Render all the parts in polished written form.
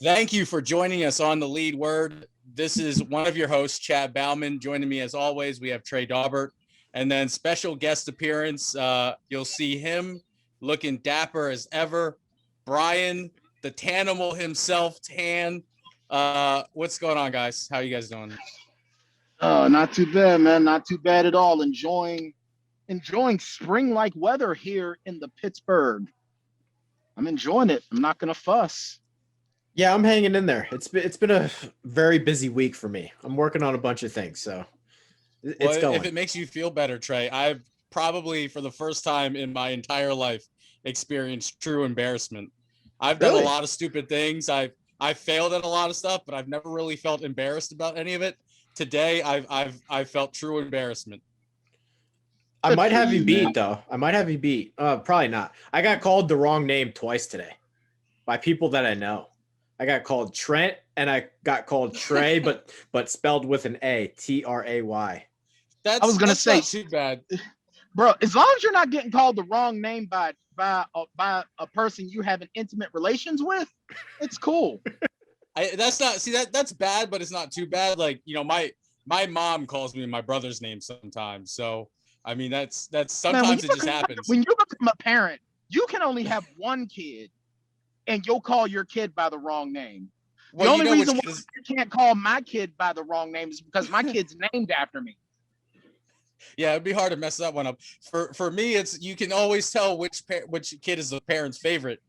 Thank you for joining us on the lead word. This is one of your hosts, Chad Bauman. Joining me as always, we have Trey Daubert. And then special guest appearance, you'll see him looking dapper as ever. Bryan, the Tanimal himself, Tan. What's going on, guys? How are you guys doing? Oh, not too bad, man. Not too bad at all. Enjoying spring-like weather here in the Pittsburgh. I'm enjoying it. I'm not gonna fuss. Yeah, I'm hanging in there. It's been a very busy week for me. I'm working on a bunch of things, so Well, it's if going. it makes you feel better, Trey, I've probably for the first time in my entire life experienced true embarrassment. I've done a Really? lot of stupid things. I've failed at a lot of stuff, but I've never really felt embarrassed about any of it. Today, I've felt true embarrassment. I Good might for have you you, man. beat though. I might have you beat. Probably not. I got called the wrong name twice today by people that I know. I got called Trent and I got called Trey, but spelled with an A, Tray. I was That's gonna that's say, not too bad. bro, as long as you're not getting called the wrong name by a person you have an intimate relations with, it's cool. That's not see that's bad, but it's not too bad. Like my mom calls me my brother's name sometimes. So I mean that's Man, sometimes it just happens. when you become a parent, you can only have one kid, and you'll call your kid by the wrong name. The Well, you only know which reason why kid is I can't call my kid by the wrong name is because my kid's named after me. yeah, it'd be hard to mess that one up. For me, it's you can always tell which kid is the parent's favorite,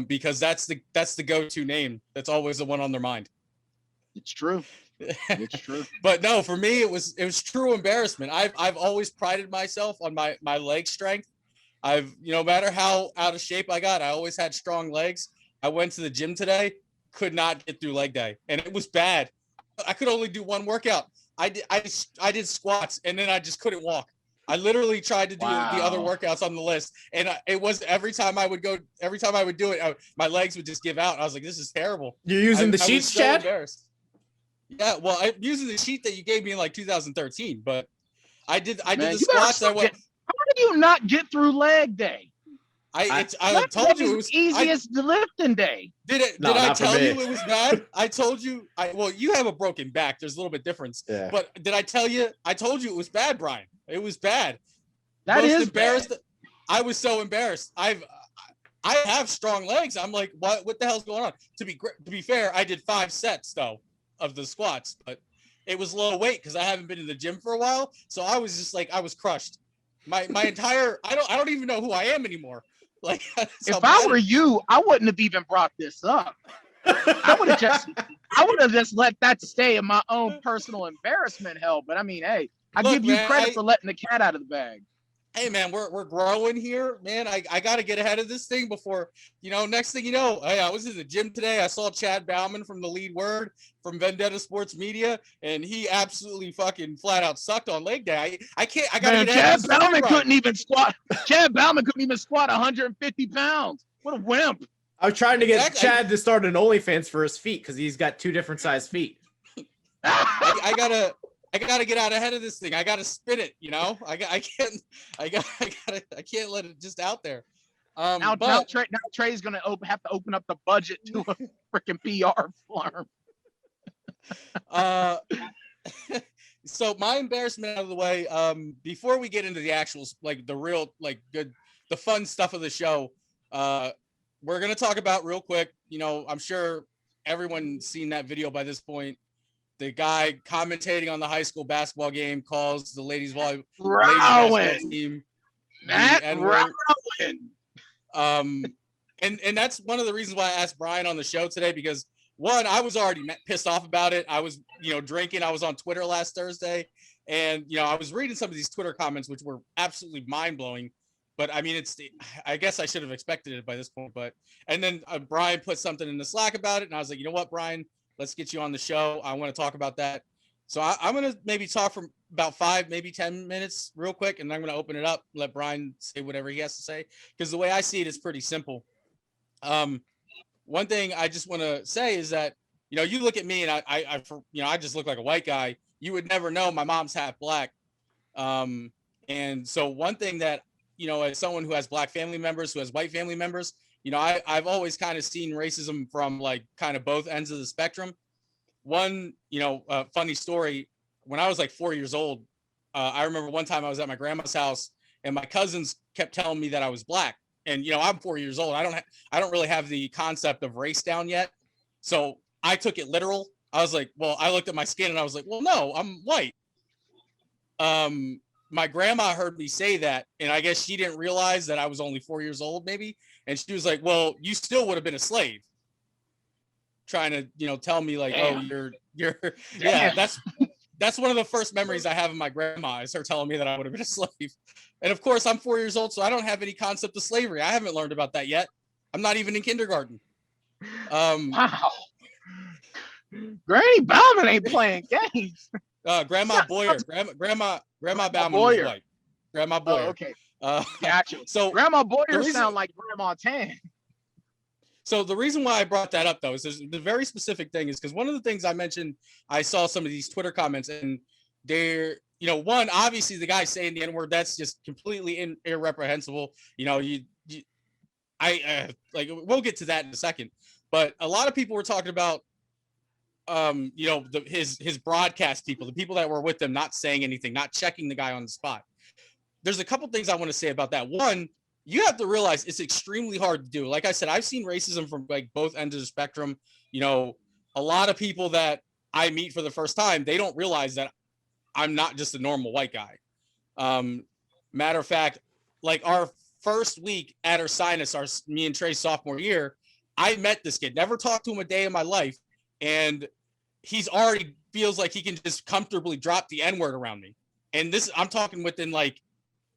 because that's the go-to name. That's always the one on their mind. It's true. It's true. But no, for me, it was true embarrassment. I've always prided myself on my leg strength. I've no matter how out of shape I got, I always had strong legs. I went to the gym today, could not get through leg day, and it was bad. I could only do one workout. I did squats, and then I just couldn't walk. I literally tried to do the other Wow. workouts on the list, and it was every time I would do it, my legs would just give out. I was like, "This is terrible." You're using the I was sheets, so Chad? embarrassed. Yeah, well, I'm using the sheet that you gave me in like 2013, but I did Man, the you better squats. I start went. getting. How do you not get through leg day? I I Leg told day you is it the was. I easiest lifting day. did No, I not for tell me. you it was bad? I told you. Well, you have a broken back. There's a little bit difference. Yeah. But did I tell you? I told you it was bad, Bryan. It was bad. That Most is bad. embarrassed. I was so embarrassed. I have strong legs. I'm like, what the hell's going on? To be fair, I did 5 sets though of the squats, but it was low weight because I haven't been in the gym for a while. So I was just like I was crushed. My entire I don't even know who I am anymore. Like that's how If I bad were it is. you, I wouldn't have even brought this up. I would have just, I would have just let that stay in my own personal embarrassment hell. But I mean, hey, I Look, give you man, credit for letting the cat out of the bag. hey man, we're growing here, man. I got to get ahead of this thing before next thing you know, hey, I was in the gym today. I saw Chad Bauman from the Lead Word from Vendetta Sports Media, and he absolutely fucking flat out sucked on leg day. I can't. I got to Man, get ahead of Chad this story, Bauman Bryan. couldn't even squat. Chad Bauman couldn't even squat 150 pounds. What a wimp. I was trying to get Exactly. Chad to start an OnlyFans for his feet because he's got two different size feet. I gotta get out ahead of this thing. I gotta spin it. I can't. I can't let it just out there. But Now Trey's gonna have to open up the budget to a freaking PR firm. uh, so my embarrassment out of the way. Before we get into the actual like the real like good the fun stuff of the show, uh, we're gonna talk about real quick. I'm sure everyone's seen that video by this point. The guy commentating on the high school basketball game calls the ladies basketball Rowan. team the Matt N word. Rowan. Um, and that's one of the reasons why I asked Bryan on the show today because one, I was already pissed off about it. I was drinking. I was on Twitter last Thursday, and I was reading some of these Twitter comments which were absolutely mind blowing. But I mean, I guess I should have expected it by this point. But and then Bryan put something in the Slack about it, and I was like, you know what, Bryan, let's get you on the show. I want to talk about that. So I'm gonna maybe talk for about 5, maybe 10 minutes, real quick, and I'm gonna open it up, let Bryan say whatever he has to say. Because the way I see it is pretty simple. Um, One thing I just want to say is that you look at me and I just look like a white guy. You would never know my mom's half black. And so one thing that as someone who has black family members, who has white family members, I've always kind of seen racism from like kind of both ends of the spectrum. One, funny story, when I was like 4 years old, I remember one time I was at my grandma's house and my cousins kept telling me that I was black. And, I'm 4 years old. I don't really have the concept of race down yet. So I took it literal. I was like, well, I looked at my skin and I was like, well, no, I'm white. My grandma heard me say that, and I guess she didn't realize that I was only 4 years old, maybe. And she was like, well, you still would have been a slave. Trying to, tell me like, Damn. oh, you're yeah, that's one of the first memories I have of my grandma is her telling me that I would have been a slave. And of course, I'm 4 years old, so I don't have any concept of slavery. I haven't learned about that yet. I'm not even in kindergarten. Wow. Granny Bauman ain't playing games. Grandma Boyer, Grandma Bauman Boyer. was white. Grandma Boyer. Oh, okay. Gotcha. So Grandma Boyer sound like Grandma Tann. So the reason why I brought that up, though, is the very specific thing is because one of the things I mentioned, I saw some of these Twitter comments, and they're, one, obviously the guy saying the N-word, that's just completely irreprehensible. We'll get to that in a second. But a lot of people were talking about, his broadcast people, the people that were with them, not saying anything, not checking the guy on the spot. There's a couple things I want to say about that. One, you have to realize it's extremely hard to do. Like I said, I've seen racism from like both ends of the spectrum. A lot of people that I meet for the first time, they don't realize that I'm not just a normal white guy. Matter of fact, like our first week at Ursinus, me and Trey's sophomore year, I met this kid, never talked to him a day in my life. And he's already feels like he can just comfortably drop the N-word around me. And I'm talking within like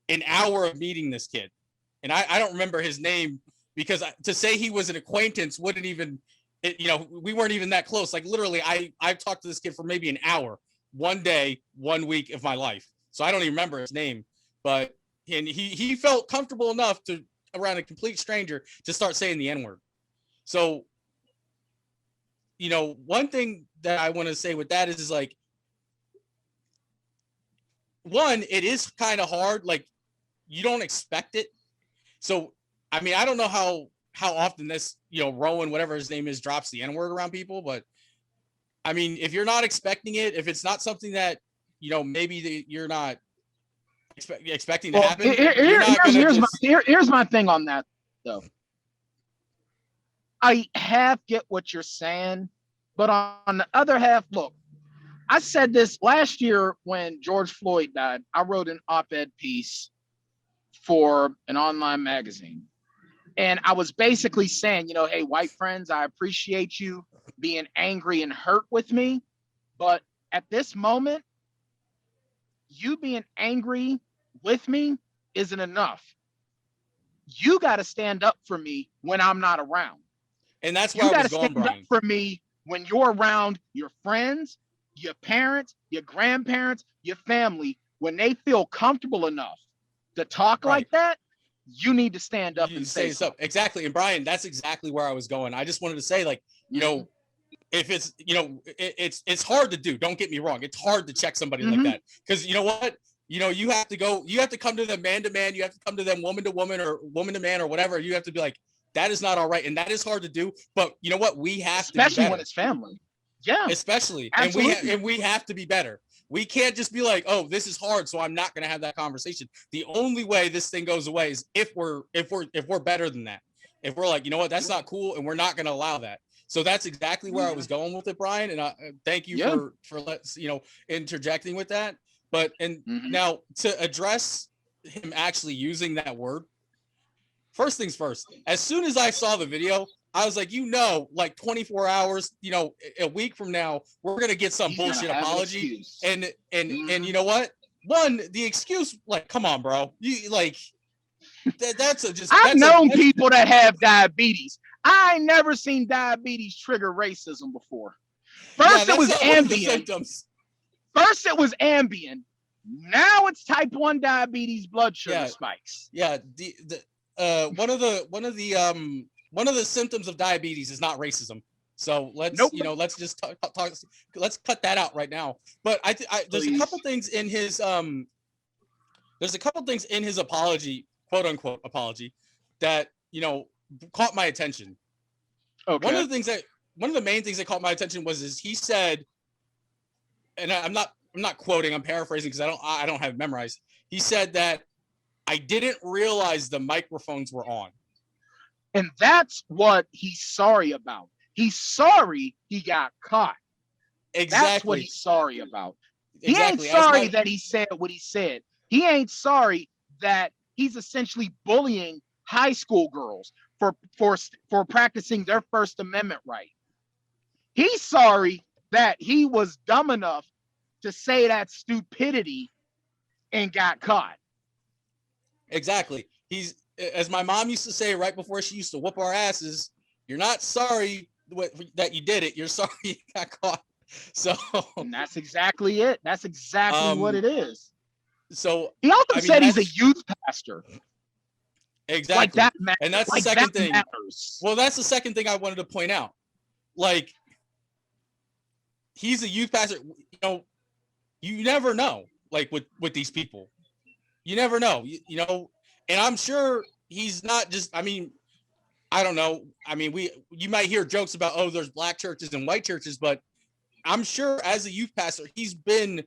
an hour of meeting this kid. And I don't remember his name because to say he was an acquaintance wouldn't even, we weren't even that close. Like literally, I've talked to this kid for maybe an hour, one day, 1 week of my life. So I don't even remember his name, but he felt comfortable enough to around a complete stranger to start saying the N-word. So, one thing that I want to say with that is like, one, it is kind of hard. Like you don't expect it. So, I mean, I don't know how often this, Rowan, whatever his name is, drops the N-word around people. But I mean, if you're not expecting it, if it's not something that, maybe you're not expecting to happen. Here's my thing on that, though. I half get what you're saying, but on the other half, look, I said this last year when George Floyd died. I wrote an op-ed piece for an online magazine. And I was basically saying, hey, white friends, I appreciate you being angry and hurt with me. But at this moment, you being angry with me isn't enough. You got to stand up for me when I'm not around. And that's where I was going, Brian. You got to stand up for me when you're around your friends, your parents, your grandparents, your family, when they feel comfortable enough to talk like that. You need to stand up and say something. Exactly. And Brian, that's exactly where I was going. I just wanted to say, like, if it's, it's hard to do. Don't get me wrong. It's hard to check somebody like that. Because you know what? You have to come to them man to man. You have to come to them woman to woman or woman to man or whatever. You have to be like, that is not all right. And that is hard to do. But you know what? We have to be better. Especially when it's family. Yeah. Especially. Absolutely. And we have to be better. We can't just be like, oh, this is hard, so I'm not going to have that conversation. The only way this thing goes away is if we're better than that. If we're like, you know what, that's not cool, and we're not going to allow that. So that's exactly where I was going with it, Brian. And thank you for interjecting with that. But now to address him actually using that word. First things first. As soon as I saw the video, I was like, like 24 hours, a week from now, we're gonna get some bullshit apology. And you know what? One, the excuse, like, come on, bro. You like I've known people that have diabetes. I ain't never seen diabetes trigger racism before. First it was Ambien. Now it's type 1 diabetes blood sugar spikes. Yeah. One of the symptoms of diabetes is not racism. So let's just talk. Let's cut that out right now. But there's a couple things in his apology, quote unquote apology, that caught my attention. Okay. One of the main things that caught my attention is he said, and I'm not quoting, I'm paraphrasing because I don't have it memorized. He said that I didn't realize the microphones were on. And that's what he's sorry about. He's sorry he got caught. Exactly. That's what he's sorry about. Exactly. He ain't sorry that he said what he said. He ain't sorry that he's essentially bullying high school girls for practicing their First Amendment right. He's sorry that he was dumb enough to say that stupidity and got caught. Exactly. He's, as my mom used to say right before she used to whoop our asses, you're not sorry that you did it. You're sorry you got caught. So and that's exactly it. That's exactly what it is. So he also said he's a youth pastor. Exactly. Like that matters. And that's like the second that thing. Matters. Well, that's the second thing I wanted to point out. Like, he's a youth pastor. You know, you never know. Like with these people, you never know. You know, and I'm sure he's not just. I mean, I don't know. I mean, you might hear jokes about, oh, there's black churches and white churches, but I'm sure as a youth pastor, he's been,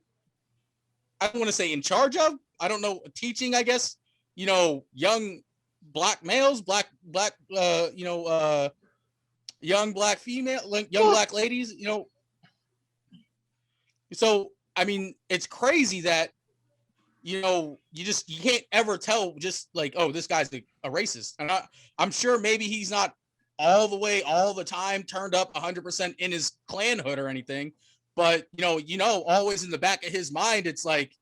I don't want to say in charge of, I don't know, teaching, I guess, you know, young black males, young black female, young black ladies, you know. So, I mean, it's crazy that, you know, you can't ever tell just like, oh, this guy's a racist. And I'm sure maybe he's not all the time turned up 100% in his Klan hood or anything. But, you know, always in the back of his mind, it's like,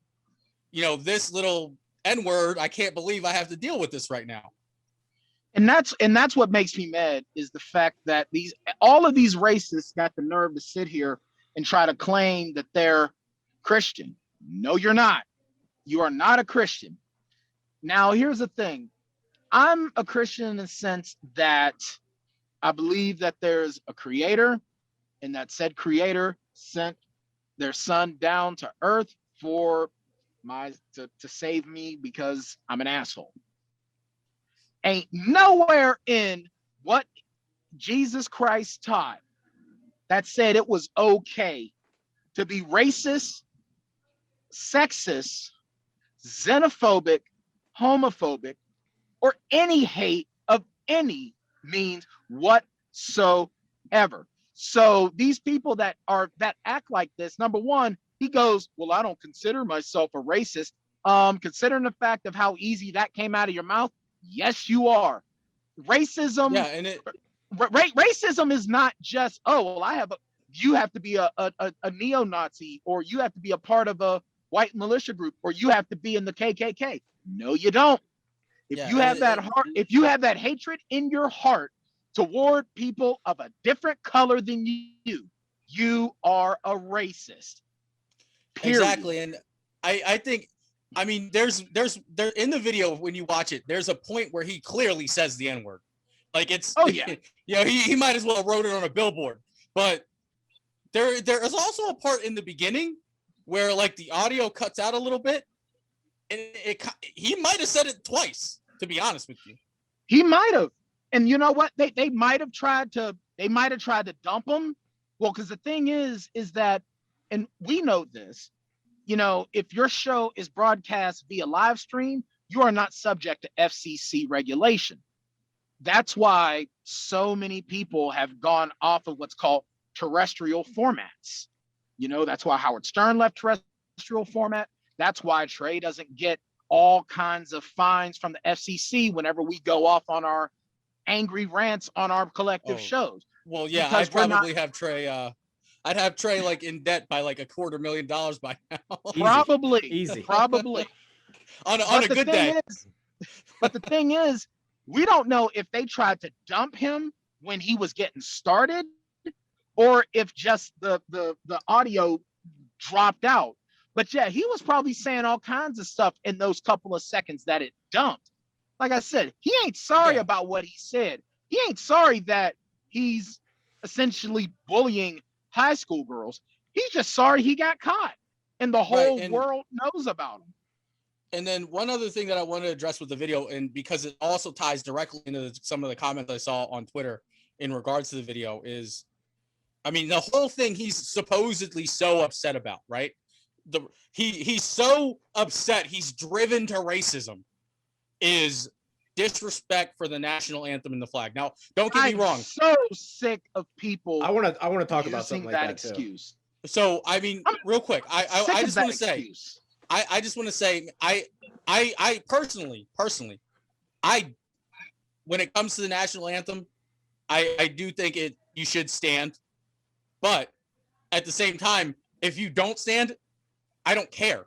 you know, this little N-word, I can't believe I have to deal with this right now. And that's what makes me mad is the fact that all of these racists got the nerve to sit here and try to claim that they're Christian. No, you're not. You are not a Christian. Now, here's the thing. I'm a Christian in the sense that I believe that there's a creator, and that said creator sent their son down to earth for to save me because I'm an asshole. Ain't nowhere in what Jesus Christ taught that said it was okay to be racist, sexist, xenophobic, homophobic, or any hate of any means whatsoever. So these people that act like this, number one, he goes, well, I don't consider myself a racist. Considering the fact of how easy that came out of your mouth, yes, you are. Racism. Yeah, and racism is not just, oh, well, you have to be a neo-Nazi, or you have to be a part of a white militia group, or you have to be in the KKK. No, you don't. If you have that hatred in your heart toward people of a different color than you are a racist. Period. Exactly. And I think, I mean, there's in the video, when you watch it, there's a point where he clearly says the N-word. Like, it's, oh yeah, you know, he might as well have wrote it on a billboard. But there is also a part in the beginning where, like, the audio cuts out a little bit, and he might have said it twice, to be honest with you. He might have. And you know what? They might have tried to dump him. Well, because the thing is that, and we know this, you know, if your show is broadcast via live stream, you are not subject to FCC regulation. That's why so many people have gone off of what's called terrestrial formats. You know, that's why Howard Stern left terrestrial format. That's why Trey doesn't get all kinds of fines from the FCC whenever we go off on our angry rants on our collective shows. Well, yeah, I'd probably have Trey. I'd have Trey like in debt by like $250,000 by now. Probably, Easy. Probably. on a good day. But the thing is, we don't know if they tried to dump him when he was getting started, or if just the audio dropped out. But yeah, he was probably saying all kinds of stuff in those couple of seconds that it dumped. Like I said, he ain't sorry about what he said. He ain't sorry that he's essentially bullying high school girls. He's just sorry he got caught, and the whole world knows about him. And then one other thing that I want to address with the video, and because it also ties directly into some of the comments I saw on Twitter in regards to the video, is, I mean, the whole thing he's supposedly so upset about, right? He's so upset, he's driven to racism, is disrespect for the national anthem and the flag. Now, don't get me wrong. I'm so sick of people. I want to talk about something using like that that too. excuse. So, I mean, real quick, I just want to say, I just want to say, I personally, when it comes to the national anthem, I do think you should stand, but at the same time, if you don't stand, I don't care.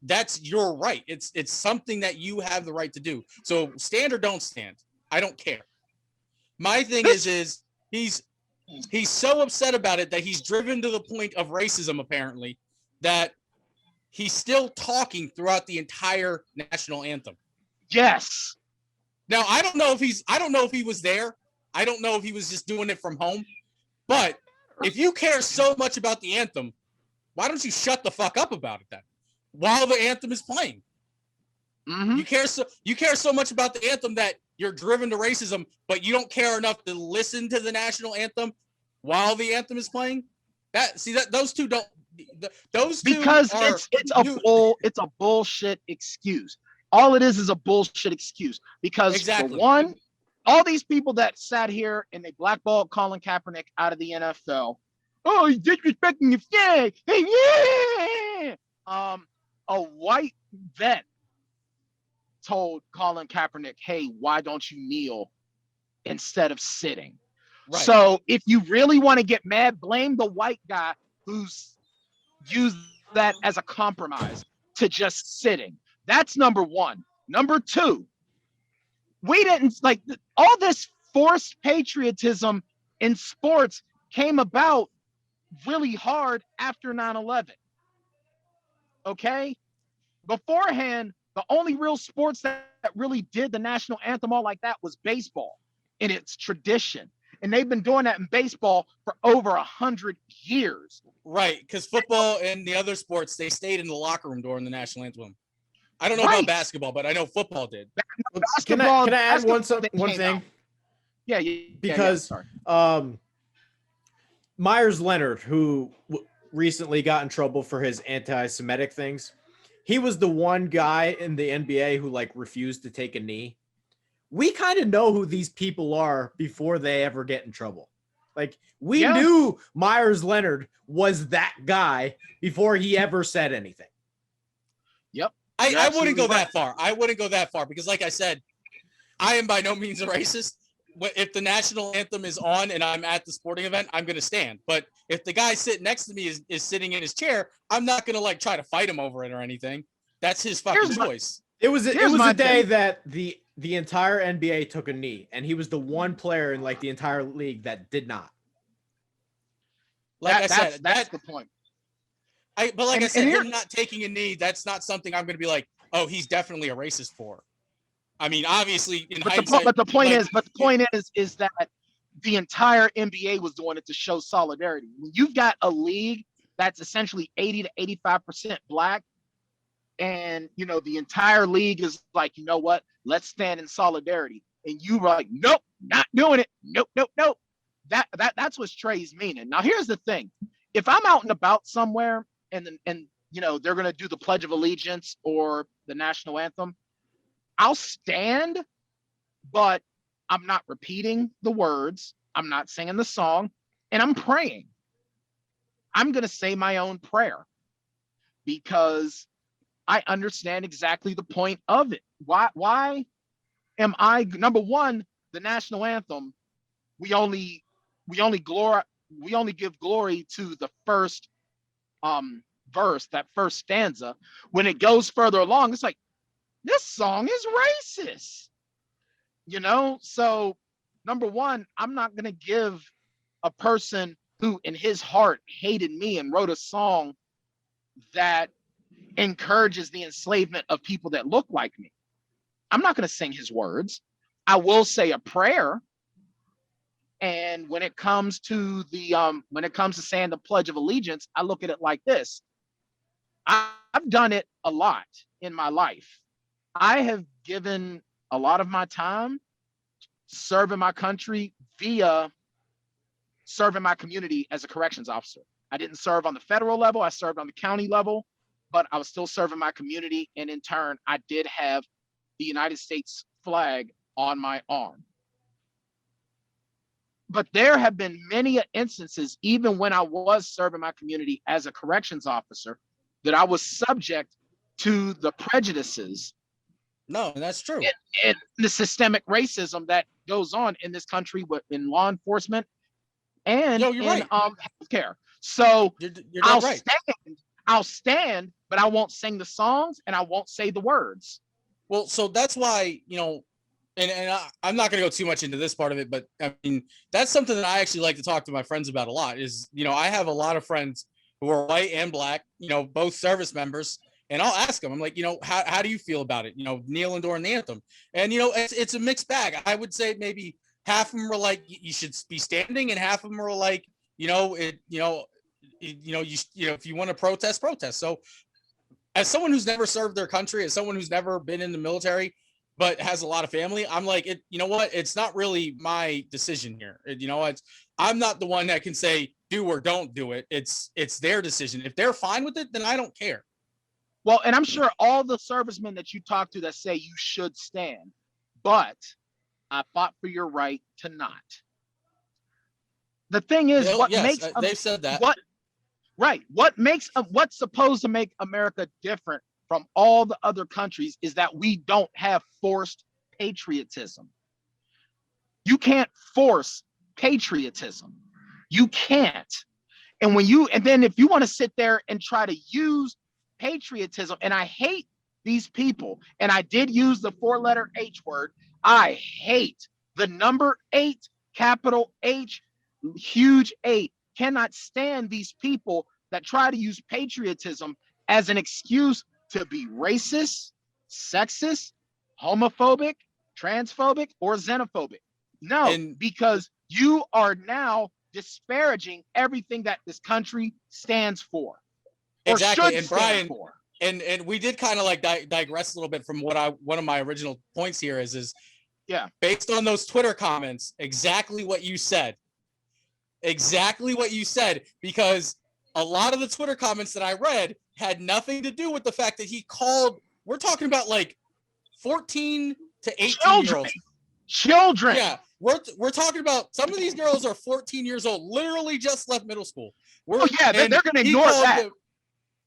That's your right. It's something that you have the right to do. So stand or don't stand, I don't care. My thing is he's so upset about it that he's driven to the point of racism, apparently, that he's still talking throughout the entire national anthem. Yes. Now, I don't know if he was there. I don't know if he was just doing it from home. But if you care so much about the anthem, why don't you shut the fuck up about it then? While the anthem is playing. Mm-hmm. You care so much about the anthem that you're driven to racism, but you don't care enough to listen to the national anthem while the anthem is playing. Those two don't. Those two because are, it's a bullshit excuse. All it is a bullshit excuse. Because exactly. For one, all these people that sat here and they blackballed Colin Kaepernick out of the NFL. Oh, he's disrespecting your flag. Hey, yeah. A white vet told Colin Kaepernick, hey, why don't you kneel instead of sitting? Right. So if you really want to get mad, blame the white guy who's used that as a compromise to just sitting. That's number one. Number two, we didn't like all this forced patriotism in sports came about really hard after 9/11. Okay? Beforehand, the only real sports that really did the national anthem all like that was baseball in its tradition. And they've been doing that in baseball for over 100 years. Right, because football and the other sports, they stayed in the locker room during the national anthem. I don't know about basketball, but I know football did. Can I add one thing? Yeah, because Myers Leonard, who recently got in trouble for his anti-Semitic things, he was the one guy in the NBA who refused to take a knee. We kind of know who these people are before they ever get in trouble. We knew Myers Leonard was that guy before he ever said anything. Yep. I wouldn't go that far. I wouldn't go that far because, like I said, I am by no means a racist. If the national anthem is on and I'm at the sporting event, I'm going to stand. But if the guy sitting next to me is sitting in his chair, I'm not going to try to fight him over it or anything. That's his fucking choice. It was a day that the entire NBA took a knee, and he was the one player in the entire league that did not. That's the point. I said, him not taking a knee, that's not something I'm going to be like, oh, he's definitely a racist for. I mean, obviously, in hindsight. But the point is that the entire NBA was doing it to show solidarity. When you've got a league that's essentially 80 to 85% black, and the entire league is like, you know what? Let's stand in solidarity. And you were like, nope, not doing it. Nope. That's what Trey's meaning. Now, here's the thing: if I'm out and about somewhere, and they're gonna do the Pledge of Allegiance or the national anthem, I'll stand, but I'm not repeating the words. I'm not singing the song, and I'm praying. I'm going to say my own prayer because I understand exactly the point of it. Why am I, number one, the national anthem, we only give glory to the first verse, that first stanza. When it goes further along, it's like, this song is racist, So number one, I'm not going to give a person who in his heart hated me and wrote a song that encourages the enslavement of people that look like me. I'm not going to sing his words. I will say a prayer. And when it comes to saying the Pledge of Allegiance, I look at it like this. I've done it a lot. in my life, I have given a lot of my time serving my country via serving my community as a corrections officer. I didn't serve on the federal level, I served on the county level, but I was still serving my community. And in turn, I did have the United States flag on my arm. But there have been many instances, even when I was serving my community as a corrections officer, that I was subject to the prejudices. No, that's true. And the systemic racism that goes on in this country in law enforcement and Yo, you're in right. healthcare. So You're I'll right. stand, but I won't sing the songs and I won't say the words. Well, so that's why, and I'm not going to go too much into this part of it, but I mean, that's something that I actually like to talk to my friends about a lot is, I have a lot of friends who are white and black, both service members. And I'll ask them, I'm like, how do you feel about it? Kneeling during the anthem. And, it's a mixed bag. I would say maybe half of them were like, you should be standing. And half of them were like, if you want to protest. So as someone who's never served their country, as someone who's never been in the military, but has a lot of family, I'm like, it's not really my decision here. I'm not the one that can say do or don't do it. It's their decision. If they're fine with it, then I don't care. Well, and I'm sure all the servicemen that you talk to that say you should stand, but I fought for your right to not. The thing is, they've said that. What's supposed to make America different from all the other countries is that we don't have forced patriotism. You can't force patriotism. You can't. And then if you want to sit there and try to use patriotism, and I hate these people, and I did use the 4-letter H word. I hate the number 8, capital H, huge 8. Cannot stand these people that try to use patriotism as an excuse to be racist, sexist, homophobic, transphobic, or xenophobic. No, because you are now disparaging everything that this country stands for. Exactly. And Bryan, and we did kind of like digress a little bit from one of my original points here is based on those Twitter comments, exactly what you said, because a lot of the Twitter comments that I read had nothing to do with the fact that we're talking about like 14 to 18 year olds. Children. Yeah. We're talking about some of these girls are 14 years old, literally just left middle school. They're going to ignore that.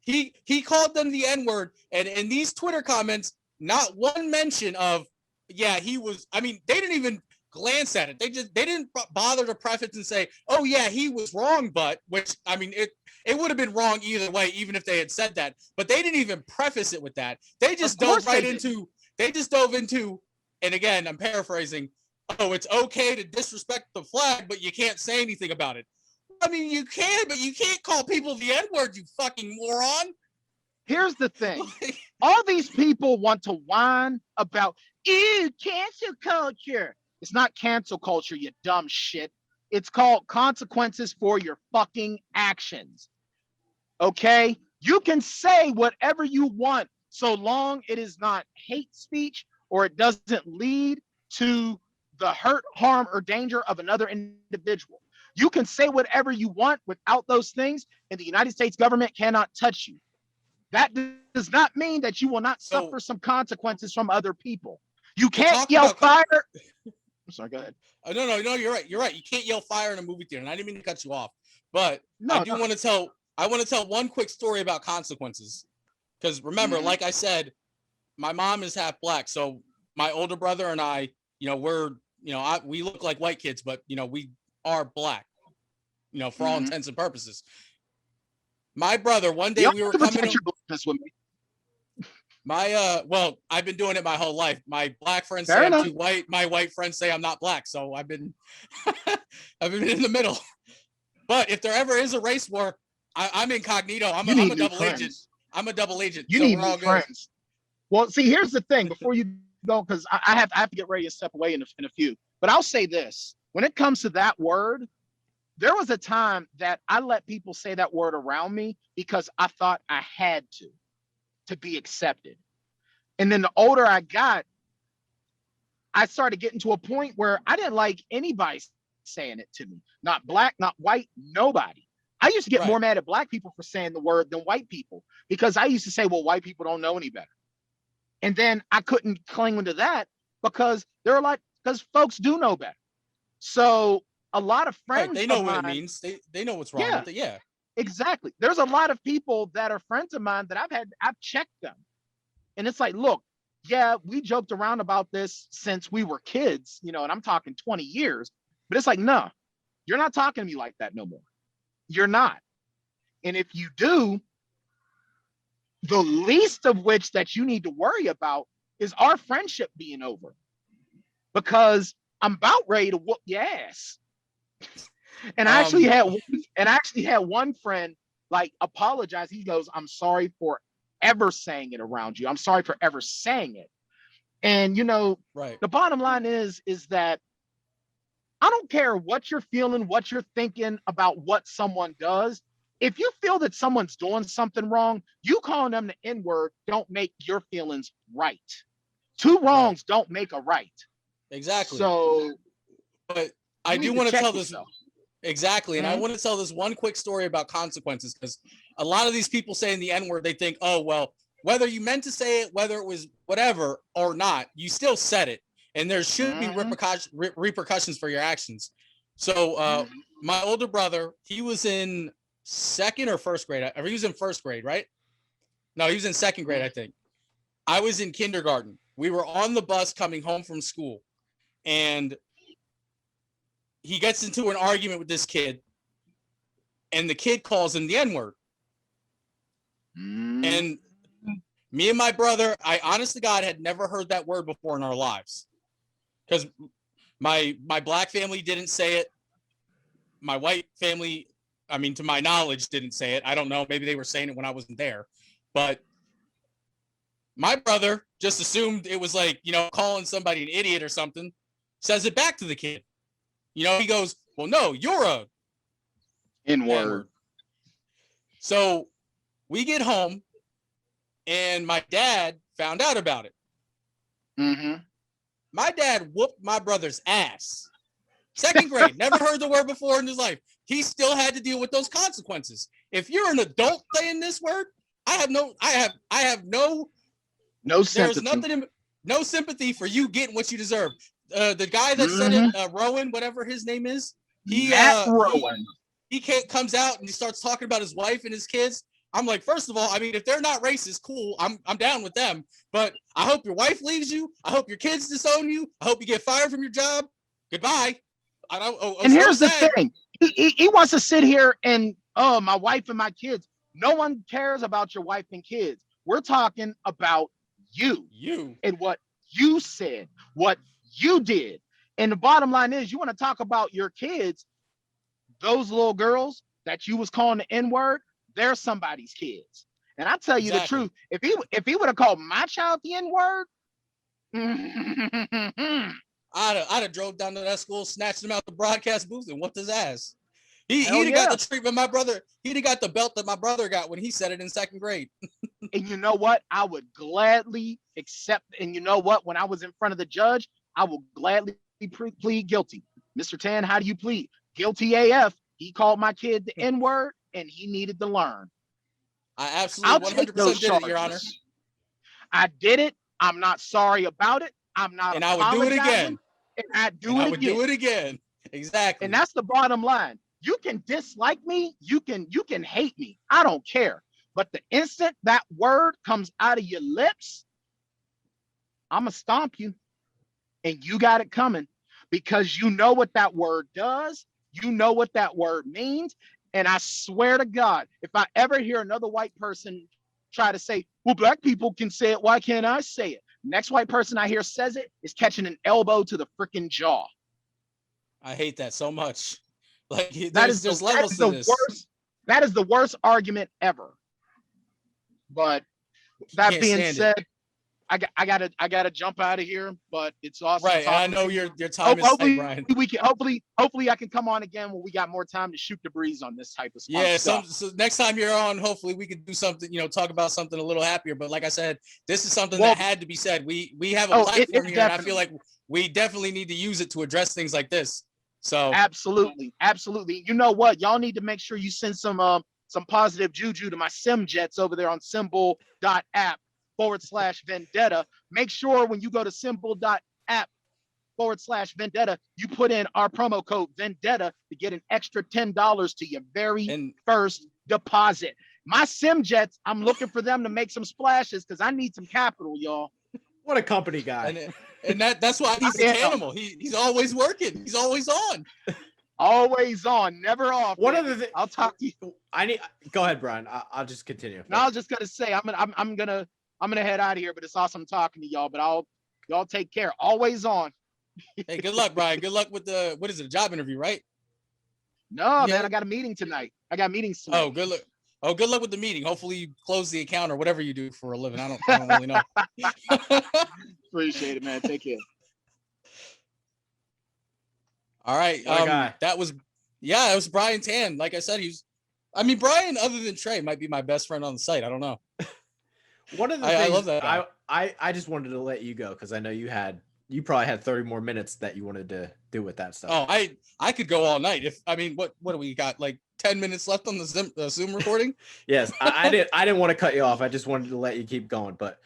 He called them the N-word, and in these Twitter comments, not one mention of, he was. I mean, they didn't even glance at it. They didn't bother to preface and say, oh yeah, he was wrong, but which I mean, it would have been wrong either way, even if they had said that. But they didn't even preface it with that. They just dove into, and again, I'm paraphrasing. Oh, it's okay to disrespect the flag, but you can't say anything about it. I mean, you can, but you can't call people the N-word, you fucking moron. Here's the thing. All these people want to whine about, ew, cancel culture. It's not cancel culture, you dumb shit. It's called consequences for your fucking actions. Okay? You can say whatever you want so long it is not hate speech or it doesn't lead to the hurt, harm, or danger of another individual. You can say whatever you want without those things, and the United States government cannot touch you. That does not mean that you will not suffer some consequences from other people. You can't yell fire. I'm sorry, go ahead. No, you're right. You can't yell fire in a movie theater, and I didn't mean to cut you off. But I want to tell one quick story about consequences. Because remember, like I said, my mom is half black, so my older brother and I, we look like white kids, but we are black, for all intents and purposes. My brother, one day we were coming with me. I've been doing it my whole life. My black friends say I'm too white. My white friends say I'm not black. So I've been in the middle. But if there ever is a race war, I'm incognito. I'm a double agent. I'm a double agent. You need new friends. Well, see, here's the thing. Before you go, because I have to get ready to step away in a few. But I'll say this: when it comes to that word, there was a time that I let people say that word around me because I thought I had to be accepted. And then the older I got, I started getting to a point where I didn't like anybody saying it to me. Not black, not white, nobody. I used to get more mad at black people for saying the word than white people, because I used to say, well, white people don't know any better. And then I couldn't cling to that because they're like, because folks do know better. So a lot of friends, they know what it means. They know what's wrong with it. Yeah, exactly. There's a lot of people that are friends of mine that I've checked them. And it's like, look, yeah, we joked around about this since we were kids, and I'm talking 20 years, but it's like, no, you're not talking to me like that no more. You're not. And if you do, the least of which that you need to worry about is our friendship being over, because I'm about ready to whoop your ass. And I actually had one friend like apologize. He goes, I'm sorry for ever saying it around you. I'm sorry for ever saying it. And the bottom line is that I don't care what you're feeling, what you're thinking about what someone does. If you feel that someone's doing something wrong, you calling them the N-word don't make your feelings right. Two wrongs don't make a right. Exactly. So, but I do want to tell this. Yourself. Exactly. And I want to tell this one quick story about consequences, because a lot of these people saying the N-word, they think, oh, well, whether you meant to say it, whether it was whatever or not, you still said it. And there should be repercussions for your actions. So my older brother, he was in second or first grade. He was in first grade, right? No, he was in second grade, I think. I was in kindergarten. We were on the bus coming home from school, and he gets into an argument with this kid, and the kid calls him the N-word. And me and my brother, I honest to God had never heard that word before in our lives, because my black family didn't say it. My white family, I mean, to my knowledge, didn't say it. I don't know. Maybe they were saying it when I wasn't there. But my brother just assumed it was like, calling somebody an idiot or something, says it back to the kid. He goes, well, no, you're a N-word. So we get home, and my dad found out about it. My dad whooped my brother's ass. Second grade, never heard the word before in his life. He still had to deal with those consequences. If you're an adult saying this word, I have no sympathy. No sympathy for you getting what you deserve. The guy that said it, Rowan, whatever his name is, Rowan. He comes out and he starts talking about his wife and his kids. I'm like, first of all, I mean, if they're not racist, cool. I'm down with them. But I hope your wife leaves you. I hope your kids disown you. I hope you get fired from your job. Goodbye. And here's the thing. He wants to sit here and, my wife and my kids. No one cares about your wife and kids. We're talking about you and what you said, what you did. And the bottom line is, you want to talk about your kids, those little girls that you was calling the N-word, they're somebody's kids. And I tell you the truth, if he would have called my child the N-word, I'd have drove down to that school, snatched him out the broadcast booth, and whooped his ass. He'd have got the treatment my brother. He'd have got the belt that my brother got when he said it in second grade. And you know what? I would gladly accept. And you know what? When I was in front of the judge, I will gladly plead guilty. Mr. Tann, how do you plead? Guilty AF. He called my kid the N-word, and he needed to learn. I absolutely 100% did it, Your Honor. I did it. I'm not sorry about it. I'm not. And I would do it again. And I would do it again. Exactly. And that's the bottom line. You can dislike me. You can hate me. I don't care. But the instant that word comes out of your lips, I'm going to stomp you. And you got it coming, because you know what that word does. You know what that word means. And I swear to God, if I ever hear another white person try to say, well, black people can say it, why can't I say it? Next white person I hear says it is catching an elbow to the freaking jaw. I hate that so much. Like, there's levels to this. That is the worst argument ever. But that being said, I gotta jump out of here, but it's awesome. Right. And I know your time is tight, Hopefully Brian. we can hopefully I can come on again when we got more time to shoot the breeze on this type of Yeah, stuff. so next time you're on, hopefully we could do something, talk about something a little happier. But like I said, this is something that had to be said. We have a platform here, and I feel like we definitely need to use it to address things like this. So absolutely. You know what? Y'all need to make sure you send some positive juju to my sim jets over there on symbol.app/vendetta. Make sure when you go to symbol.app/vendetta, you put in our promo code vendetta to get an extra $10 to your very first deposit. My sim jets, I'm looking for them to make some splashes because I need some capital, y'all. What a company guy. And that's why he's an animal. He's always working. He's always on. Always on, never off. One of the things I'll talk to you. Go ahead, Brian. I'll just continue. No, I was just gonna say I'm gonna head out of here, but it's awesome talking to y'all. But y'all take care. Always on. Hey, good luck, Brian. Good luck with a job interview, right? No, man, I got a meeting tonight. I got meetings tonight. Oh, good luck. Oh, good luck with the meeting. Hopefully you close the account or whatever you do for a living. I don't really know. Appreciate it, man. Take care. All right. That was it was Bryan Tann. Like I said, Brian, other than Trey, might be my best friend on the site. I don't know. One of the things I love that. I just wanted to let you go because I know you probably had 30 more minutes that you wanted to do with that stuff. Oh, I could go all night. What do we got? Like 10 minutes left on the Zoom recording? Yes, I didn't want to cut you off. I just wanted to let you keep going. But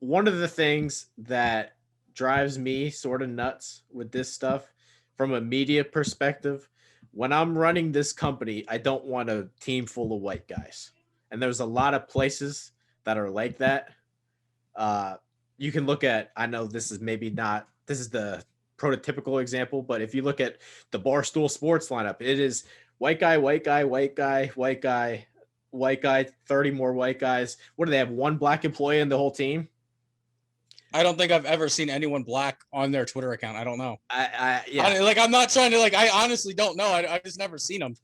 one of the things that drives me sort of nuts with this stuff from a media perspective, when I'm running this company, I don't want a team full of white guys. And there's a lot of places that are like that. You can look at, I know this is the prototypical example, but if you look at the Barstool Sports lineup, it is white guy, white guy, white guy, white guy, white guy, 30 more white guys. What do they have? One black employee in the whole team? I don't think I've ever seen anyone black on their Twitter account. I don't know. Yeah. I'm not trying to I honestly don't know. I've just never seen them.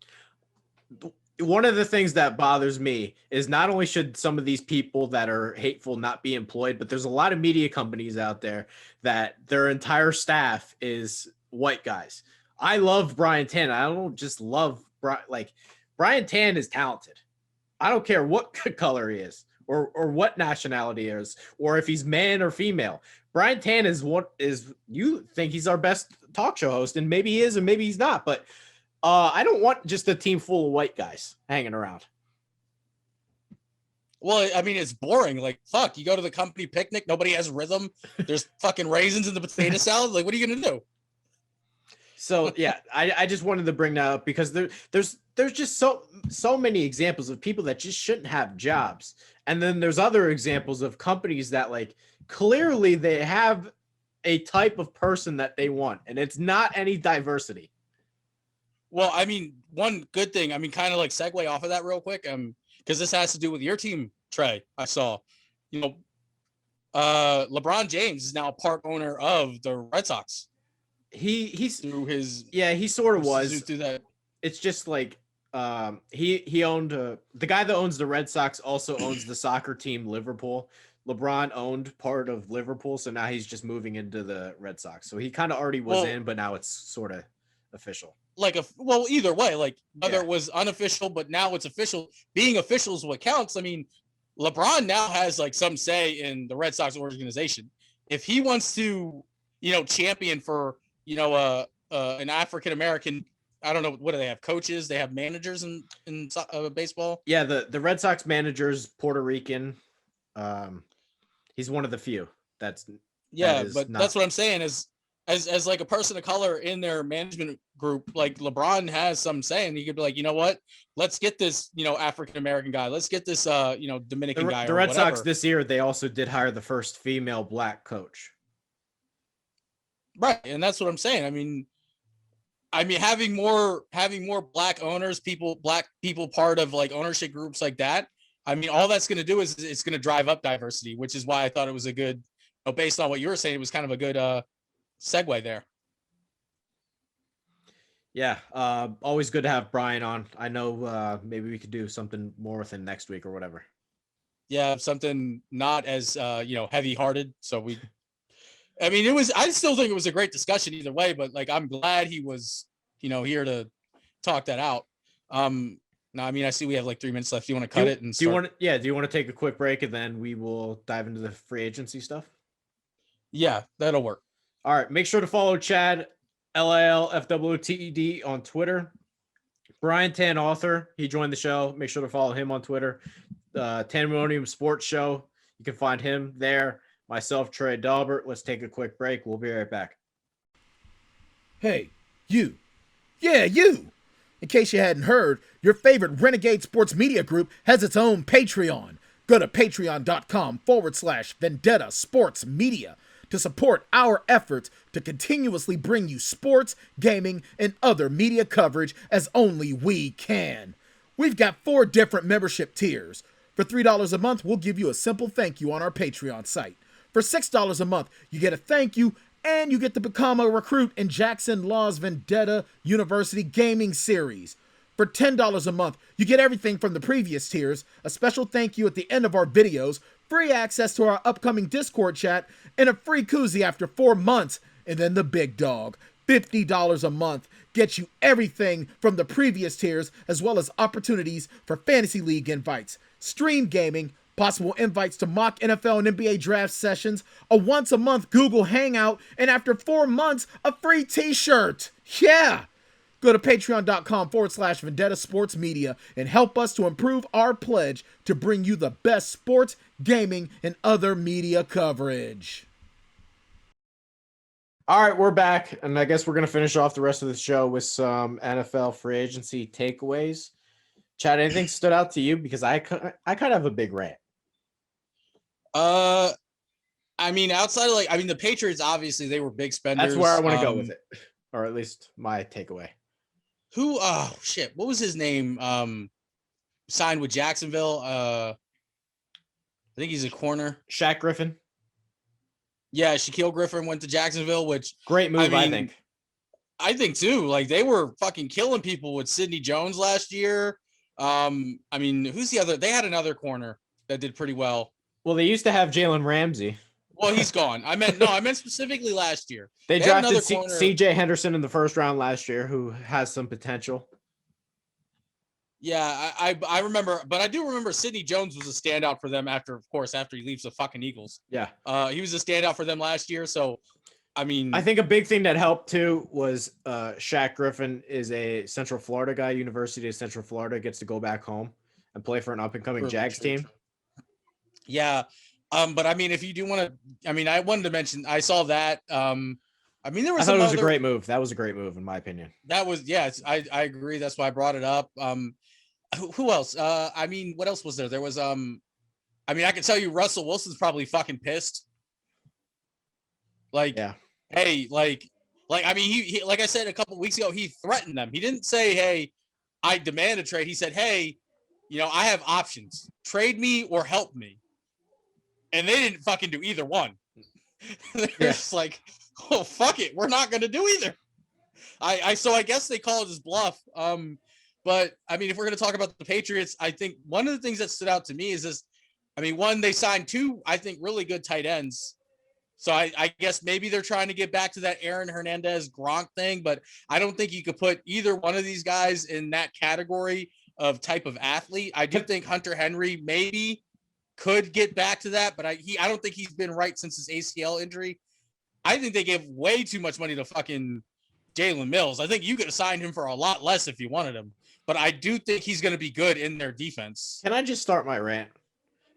One of the things that bothers me is not only should some of these people that are hateful not be employed, but there's a lot of media companies out there that their entire staff is white guys. I love Bryan Tann. I don't just love Bryan Tann is talented. I don't care what color he is or what nationality he is, or if he's man or female. Bryan Tann you think he's our best talk show host, and maybe he is, and maybe he's not, but I don't want just a team full of white guys hanging around. Well, it's boring. Like, fuck, you go to the company picnic, nobody has rhythm. There's fucking raisins in the potato salad. Like, what are you gonna do? So yeah, I just wanted to bring that up because there's just so many examples of people that just shouldn't have jobs, and then there's other examples of companies that clearly they have a type of person that they want, and it's not any diversity. Well, one good thing, kind of segue off of that real quick, because this has to do with your team, Trey. I saw, LeBron James is now a part owner of the Red Sox. He's through his he sort of was through that. It's just he owned the guy that owns the Red Sox also owns the soccer team Liverpool. LeBron owned part of Liverpool, so now he's just moving into the Red Sox. So he kind of already was in, but now it's sort of official. Either way, whether it was unofficial, but now it's official. Being official is what counts. LeBron now has some say in the Red Sox organization. If he wants to, champion for, an African American, I don't know, what do they have? Coaches? They have managers in baseball? Yeah, the Red Sox manager is Puerto Rican. He's one of the few. That's what I'm saying is, as a person of color in their management group, LeBron has some say, and he could be like, you know what, let's get this, African American guy, let's get this, Dominican guy. The Red Sox this year, they also did hire the first female black coach. Right, and that's what I'm saying. Having more black owners, black people part of ownership groups like that. All that's going to do is it's going to drive up diversity, which is why I thought it was a good, based on what you were saying, it was kind of a good segue there. Yeah, always good to have Brian on. I know maybe we could do something more with him next week or whatever. Yeah, something not as heavy-hearted. So I still think it was a great discussion either way, but like I'm glad he was, here to talk that out. Now, I see we have like 3 minutes left. Do you want to cut it and start? Do you want to take a quick break and then we will dive into the free agency stuff? Yeah, that'll work. All right. Make sure to follow Chad, LILFWTED on Twitter. Bryan Tann, author. He joined the show. Make sure to follow him on Twitter. Tandemonium Sports Show. You can find him there. Myself, Trey Dalbert. Let's take a quick break. We'll be right back. Hey, you. Yeah, you. In case you hadn't heard, your favorite Renegade Sports Media Group has its own Patreon. Go to patreon.com/Vendetta Sports Media to support our efforts to continuously bring you sports, gaming, and other media coverage as only we can. We've got 4 different membership tiers. For $3 a month, we'll give you a simple thank you on our Patreon site. For $6 a month, you get a thank you and you get to become a recruit in Jackson Law's Vendetta University Gaming Series. For $10 a month, you get everything from the previous tiers, a special thank you at the end of our videos, free access to our upcoming Discord chat, and a free koozie after 4 months. And then the big dog, $50 a month, gets you everything from the previous tiers, as well as opportunities for Fantasy League invites, stream gaming, possible invites to mock NFL and NBA draft sessions, a once-a-month Google Hangout, and after 4 months, a free t-shirt. Yeah! Go to patreon.com/Vendetta Sports Media and help us to improve our pledge to bring you the best sports, gaming, and other media coverage. All right, we're back, and I guess we're going to finish off the rest of the show with some NFL free agency takeaways. Chad, anything stood out to you? Because I kind of have a big rant. Outside of the Patriots, obviously they were big spenders. That's where I want to go with it, or at least my takeaway. What was his name? Signed with Jacksonville. I think he's a corner. Shaq Griffin. Yeah, Shaquille Griffin went to Jacksonville, which great move, I think. I think too. Like they were fucking killing people with Sidney Jones last year. Who's the other? They had another corner that did pretty well. Well, they used to have Jalen Ramsey. Well, he's gone. I meant specifically last year. They drafted CJ Henderson in the first round last year, who has some potential. Yeah, I remember, but I do remember Sidney Jones was a standout for them after he leaves the fucking Eagles. Yeah. He was a standout for them last year. So, I think a big thing that helped too was Shaq Griffin is a Central Florida guy. University of Central Florida, gets to go back home and play for an up and coming Jags team. Yeah. But if you do want to, I wanted to mention, I saw that. There was. I thought it was a great move. That was a great move, in my opinion. That was, I agree. That's why I brought it up. Who else? What else was there? There was, I can tell you, Russell Wilson's probably fucking pissed. Like, yeah. Hey, he like I said a couple of weeks ago, he threatened them. He didn't say, "Hey, I demand a trade." He said, "Hey, I have options: trade me or help me." And they didn't fucking do either one. They're just like, "Oh, fuck it, we're not gonna do either." So I guess they called his bluff. But if we're gonna talk about the Patriots, I think one of the things that stood out to me is this. One, they signed 2, I think, really good tight ends. So I guess maybe they're trying to get back to that Aaron Hernandez Gronk thing, but I don't think you could put either one of these guys in that category of type of athlete. I do think Hunter Henry maybe could get back to that, but I don't think he's been right since his ACL injury. I think they gave way too much money to fucking Jalen Mills. I think you could have signed him for a lot less if you wanted him, but I do think he's going to be good in their defense. Can I just start my rant?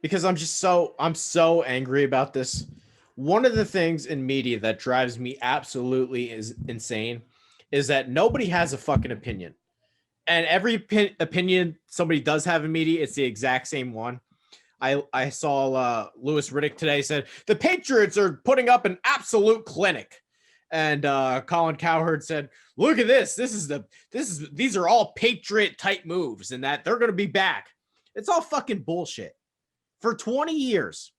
Because I'm so angry about this. One of the things in media that drives me absolutely insane is that nobody has a fucking opinion. And every opinion somebody does have in media, it's the exact same one. I saw Louis Riddick today said the Patriots are putting up an absolute clinic. And Colin Cowherd said, look at this. These are all Patriot type moves and that they're going to be back. It's all fucking bullshit. For 20 years,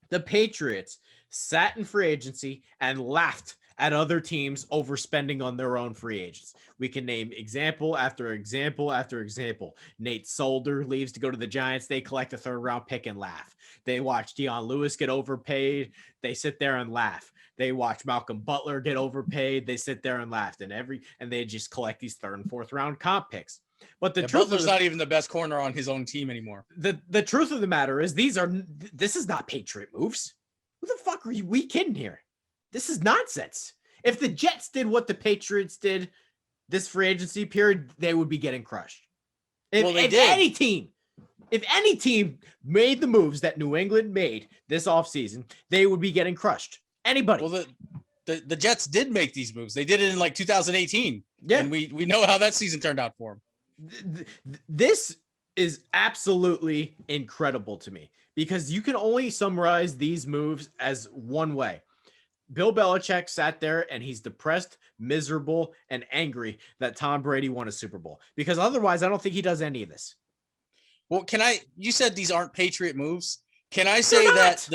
the Patriots sat in free agency and laughed at other teams overspending on their own free agents. We can name example after example after example. Nate Solder leaves to go to the Giants. They collect a 3rd round pick and laugh. They watch Dion Lewis get overpaid. They sit there and laugh. They watch Malcolm Butler get overpaid. They sit there and laugh. And they just collect these 3rd and 4th round comp picks. But the truth Butler's not even the best corner on his own team anymore. The truth of the matter is this is not Patriot moves. Who the fuck are we kidding here? This is nonsense. If the Jets did what the Patriots did this free agency period, they would be getting crushed. If any team made the moves that New England made this offseason, they would be getting crushed. Anybody. Well, the Jets did make these moves. They did it in like 2018. Yeah. And we know how that season turned out for them. This is absolutely incredible to me because you can only summarize these moves as one way. Bill Belichick sat there and he's depressed, miserable, and angry that Tom Brady won a Super Bowl because otherwise I don't think he does any of this. Well, you said these aren't Patriot moves. Can I say that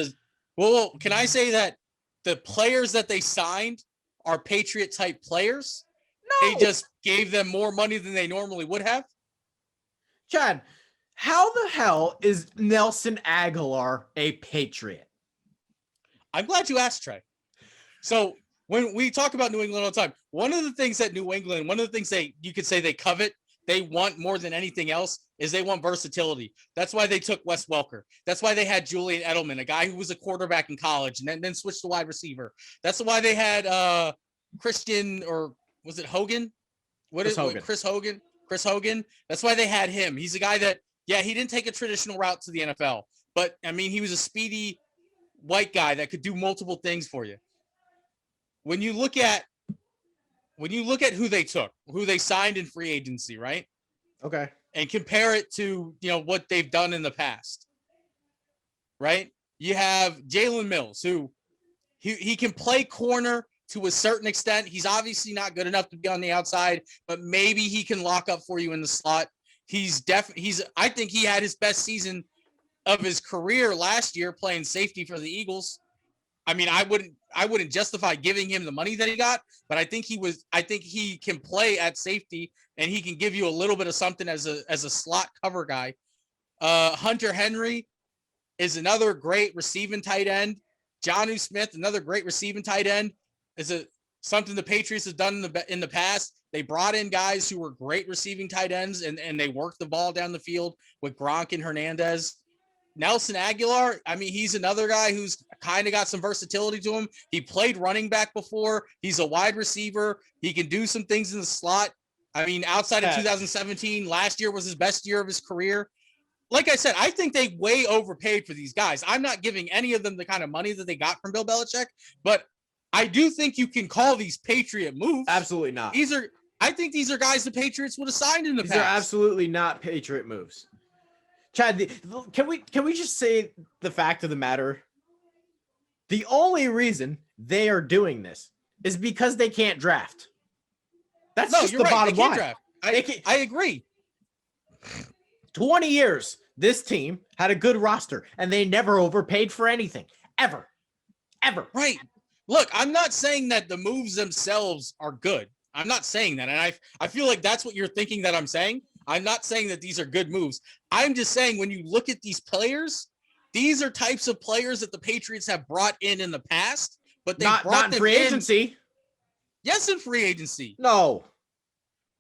can I say that the players that they signed are Patriot type players? No. They just gave them more money than they normally would have. Chad, how the hell is Nelson Aguilar a Patriot? I'm glad you asked, Trey. So when we talk about New England all the time, one of the things that New England, one of the things you could say they covet, they want more than anything else is they want versatility. That's why they took Wes Welker. That's why they had Julian Edelman, a guy who was a quarterback in college and then switched to wide receiver. That's why they had Christian, or was it Hogan? Chris Hogan. That's why they had him. He's a guy that, he didn't take a traditional route to the NFL, but I mean, he was a speedy white guy that could do multiple things for you. When you look at who they took, who they signed in free agency, right? Okay. And compare it to, what they've done in the past, right? You have Jalen Mills, who he can play corner to a certain extent. He's obviously not good enough to be on the outside, but maybe he can lock up for you in the slot. I think he had his best season of his career last year playing safety for the Eagles. I mean, I wouldn't justify giving him the money that he got, but I think he can play at safety and he can give you a little bit of something as a slot cover guy. Hunter Henry is another great receiving tight end. Jonnu Smith, another great receiving tight end, is something the Patriots have done in the past. They brought in guys who were great receiving tight ends and they worked the ball down the field with Gronk and Hernandez. Nelson Aguilar, I mean, he's another guy who's kind of got some versatility to him. He played running back before. He's a wide receiver. He can do some things in the slot. I mean, outside of 2017, last year was his best year of his career. Like I said, I think they way overpaid for these guys. I'm not giving any of them the kind of money that they got from Bill Belichick, but I do think you can call these Patriot moves. Absolutely not. I think these are guys the Patriots would have signed in the past. These are absolutely not Patriot moves. Chad, can we just say the fact of the matter? The only reason they are doing this is because they can't draft. That's just the bottom line. Draft. I agree. 20 years, this team had a good roster, and they never overpaid for anything. Ever. Right. Look, I'm not saying that the moves themselves are good. I'm not saying that. And I feel like that's what you're thinking that I'm saying. I'm not saying that these are good moves. I'm just saying when you look at these players, these are types of players that the Patriots have brought in the past, but they brought them in free agency. Yes, in free agency. No.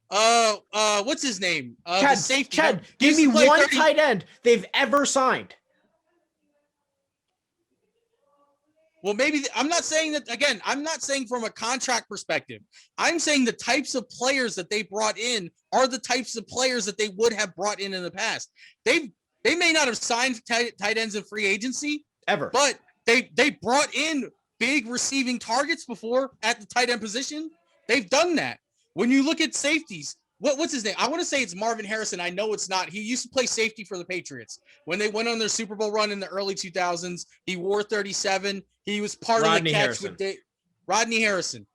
What's his name? Chad, the safety. Chad, give me one tight end they've ever signed. Well, maybe I'm not saying that again. I'm not saying from a contract perspective. I'm saying the types of players that they brought in are the types of players that they would have brought in the past. They may not have signed tight ends in free agency ever, but they brought in big receiving targets before at the tight end position. They've done that. When you look at safeties, what's his name? I want to say it's Marvin Harrison. I know it's not. He used to play safety for the Patriots. When they went on their Super Bowl run in the early 2000s, he wore 37. He was part of the catch with Rodney Harrison.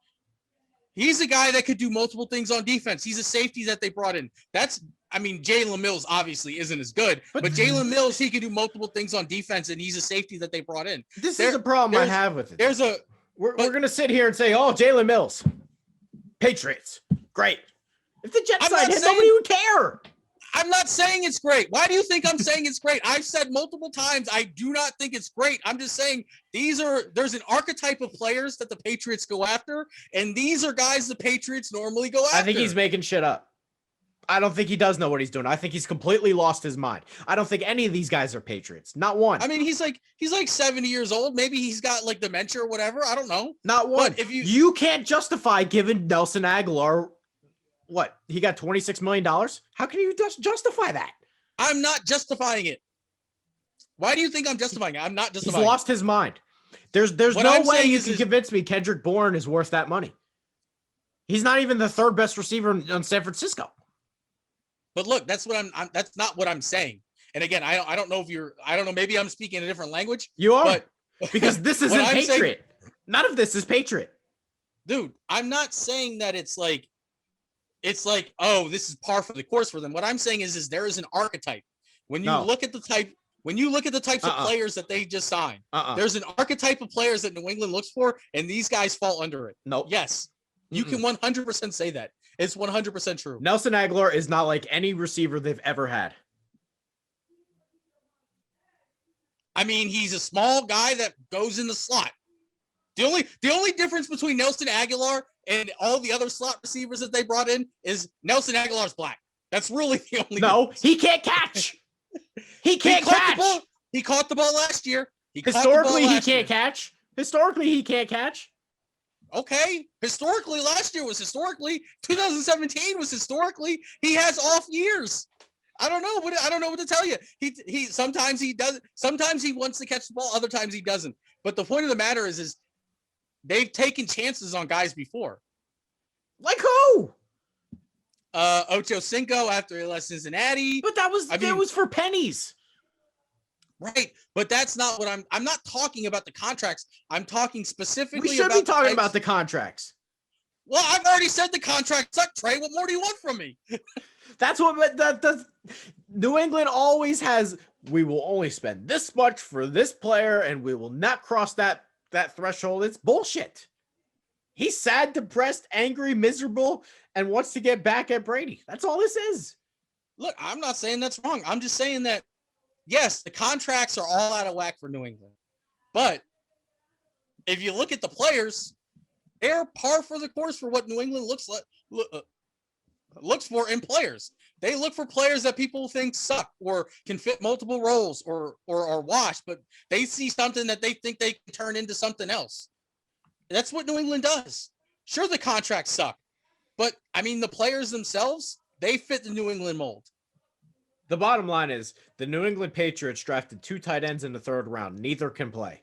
He's a guy that could do multiple things on defense. He's a safety that they brought in. Jalen Mills obviously isn't as good, but Jalen Mills, he can do multiple things on defense, and he's a safety that they brought in. This is a problem I have with it. We're gonna sit here and say, "Oh, Jalen Mills, Patriots, great." If the Jets signed him, nobody would care. I'm not saying it's great. Why do you think I'm saying it's great? I've said multiple times I do not think it's great. I'm just saying there's an archetype of players that the Patriots go after, and these are guys the Patriots normally go after. I think he's making shit up. I don't think he does know what he's doing. I think he's completely lost his mind. I don't think any of these guys are Patriots. Not one. I mean, he's like 70 years old. Maybe he's got like dementia or whatever. I don't know. Not one. But if you can't justify giving Nelson Aguilar what? He got $26 million? How can you justify that? I'm not justifying it. Why do you think I'm justifying it? I'm not justifying it. He's lost his mind. There's no way you can convince me Kendrick Bourne is worth that money. He's not even the third best receiver in San Francisco. But look, that's not what I'm saying. And again, I don't know I don't know, maybe I'm speaking a different language. You are. But because this isn't Patriot. None of this is Patriot. Dude, I'm not saying that it's like, oh, this is par for the course for them. What I'm saying is there is an archetype. When you look at the types of players that they just signed, there's an archetype of players that New England looks for, and these guys fall under it. No. Yes. You can 100% say that. It's 100% true. Nelson Aguilar is not like any receiver they've ever had. I mean, he's a small guy that goes in the slot. The only difference between Nelson Aguilar and all the other slot receivers that they brought in is Nelson Aguilar's black. That's really the only difference. He can't catch. He can't catch. He caught the ball last year. Historically, he can't catch. Historically, he can't catch. Okay. Historically, last year was historically. 2017 was historically. He has off years. I don't know what to tell you. He sometimes he does. Sometimes he wants to catch the ball. Other times he doesn't. But the point of the matter is they've taken chances on guys before. Like who? Ocho Cinco after he left Cincinnati. But that was for pennies. Right, but that's not what I'm not talking about the contracts. I'm talking specifically. We should be talking about the contracts. Well, I've already said the contracts suck, Trey. What more do you want from me? That's what the New England always has. We will only spend this much for this player, and we will not cross that threshold. It's bullshit. He's sad, depressed, angry, miserable, and wants to get back at Brady. That's all this is. Look, I'm not saying that's wrong. I'm just saying that, yes, the contracts are all out of whack for New England. But if you look at the players, they're par for the course for what New England looks for in players. They look for players that people think suck or can fit multiple roles or are washed, but they see something that they think they can turn into something else. That's what New England does. Sure, the contracts suck, but I mean, the players themselves, they fit the New England mold. The bottom line is the New England Patriots drafted 2 tight ends in the 3rd round. Neither can play.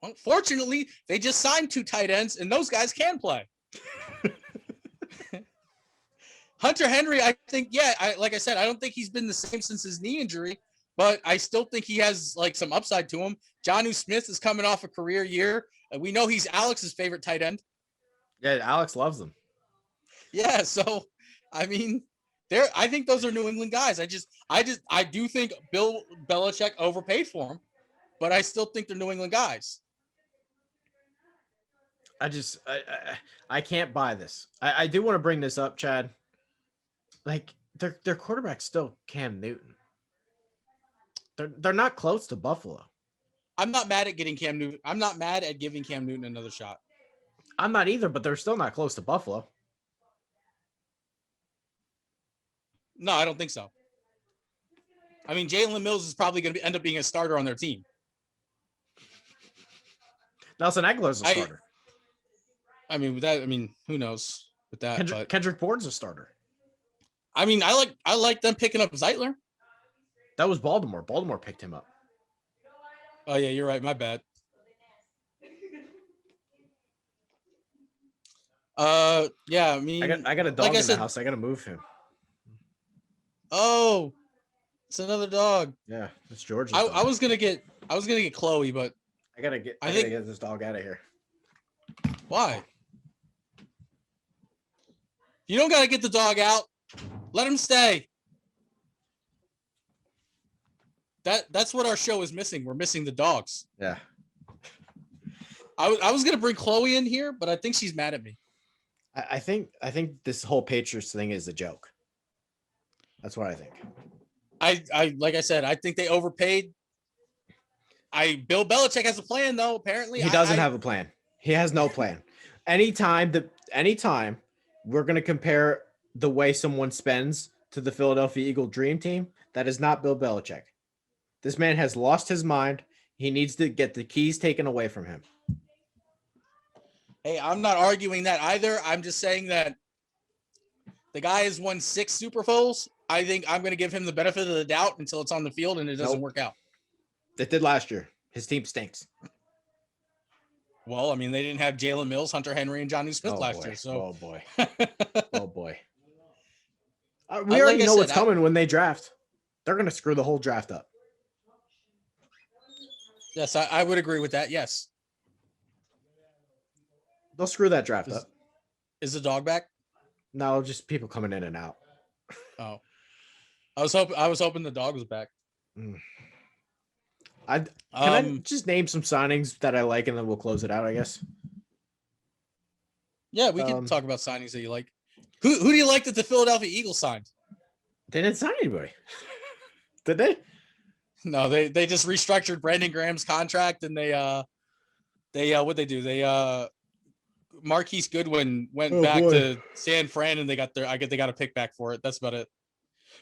Unfortunately, they just signed 2 tight ends, and those guys can play. Hunter Henry, I think, like I said, I don't think he's been the same since his knee injury, but I still think he has like some upside to him. Jonnu Smith is coming off a career year. We know he's Alex's favorite tight end. Yeah, Alex loves them. Yeah, so I mean, I think those are New England guys. I do think Bill Belichick overpaid for him, but I still think they're New England guys. I can't buy this. I do want to bring this up, Chad. Like their quarterback's still Cam Newton. They're not close to Buffalo. I'm not mad at getting Cam Newton. I'm not mad at giving Cam Newton another shot. I'm not either, but they're still not close to Buffalo. No, I don't think so. I mean, Jalen Mills is probably going to end up being a starter on their team. Nelson Aguilar's a starter. I mean, who knows with that? Kendrick Bourne's a starter. I mean, I like them picking up Zeitler. That was Baltimore. Baltimore picked him up. Oh yeah, you're right. My bad. Yeah. I mean, I got a dog in the house. I got to move him. Oh, it's another dog. Yeah, it's George's. I was gonna get Chloe, but I gotta get this dog out of here. Why? You don't gotta get the dog out. Let him stay. That's what our show is missing. We're missing the dogs. Yeah. I was gonna bring Chloe in here, but I think she's mad at me. I think this whole Patriots thing is a joke. That's what I think. I like I said, I think they overpaid. Bill Belichick has a plan though. Apparently, He doesn't have a plan. He has no plan. Anytime we're gonna compare the way someone spends to the Philadelphia Eagle Dream Team, that is not Bill Belichick. This man has lost his mind. He needs to get the keys taken away from him. Hey, I'm not arguing that either. I'm just saying that the guy has won 6 Super Bowls. I think I'm going to give him the benefit of the doubt until it's on the field and it doesn't work out. It did last year. His team stinks. Well, I mean, they didn't have Jalen Mills, Hunter Henry, and Johnny Smith last year. So, oh boy, oh boy. We already know what's coming when they draft. They're going to screw the whole draft up. Yes, I would agree with that. Yes, they'll screw that draft up. Is the dog back? No, just people coming in and out. Oh, I was hoping the dog was back. Can I just name some signings that I like, and then we'll close it out, I guess. Yeah, we can talk about signings that you like. Who do you like that the Philadelphia Eagles signed? They didn't sign anybody. Did they? No, they just restructured Brandon Graham's contract, and they what they do? They Marquise Goodwin went back to San Fran, and they got a pick back for it. That's about it.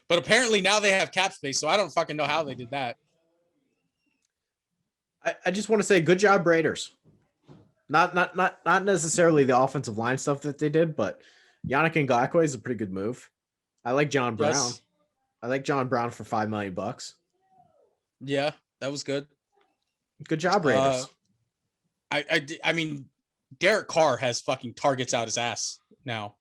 But apparently now they have cap space, so I don't fucking know how they did that. I just want to say good job, Raiders. Not necessarily the offensive line stuff that they did, but Yannick Ngakoue is a pretty good move. I like John Brown. Yes. I like John Brown for $5 million. Yeah, that was good. Good job, Raiders. I mean, Derek Carr has fucking targets out his ass now.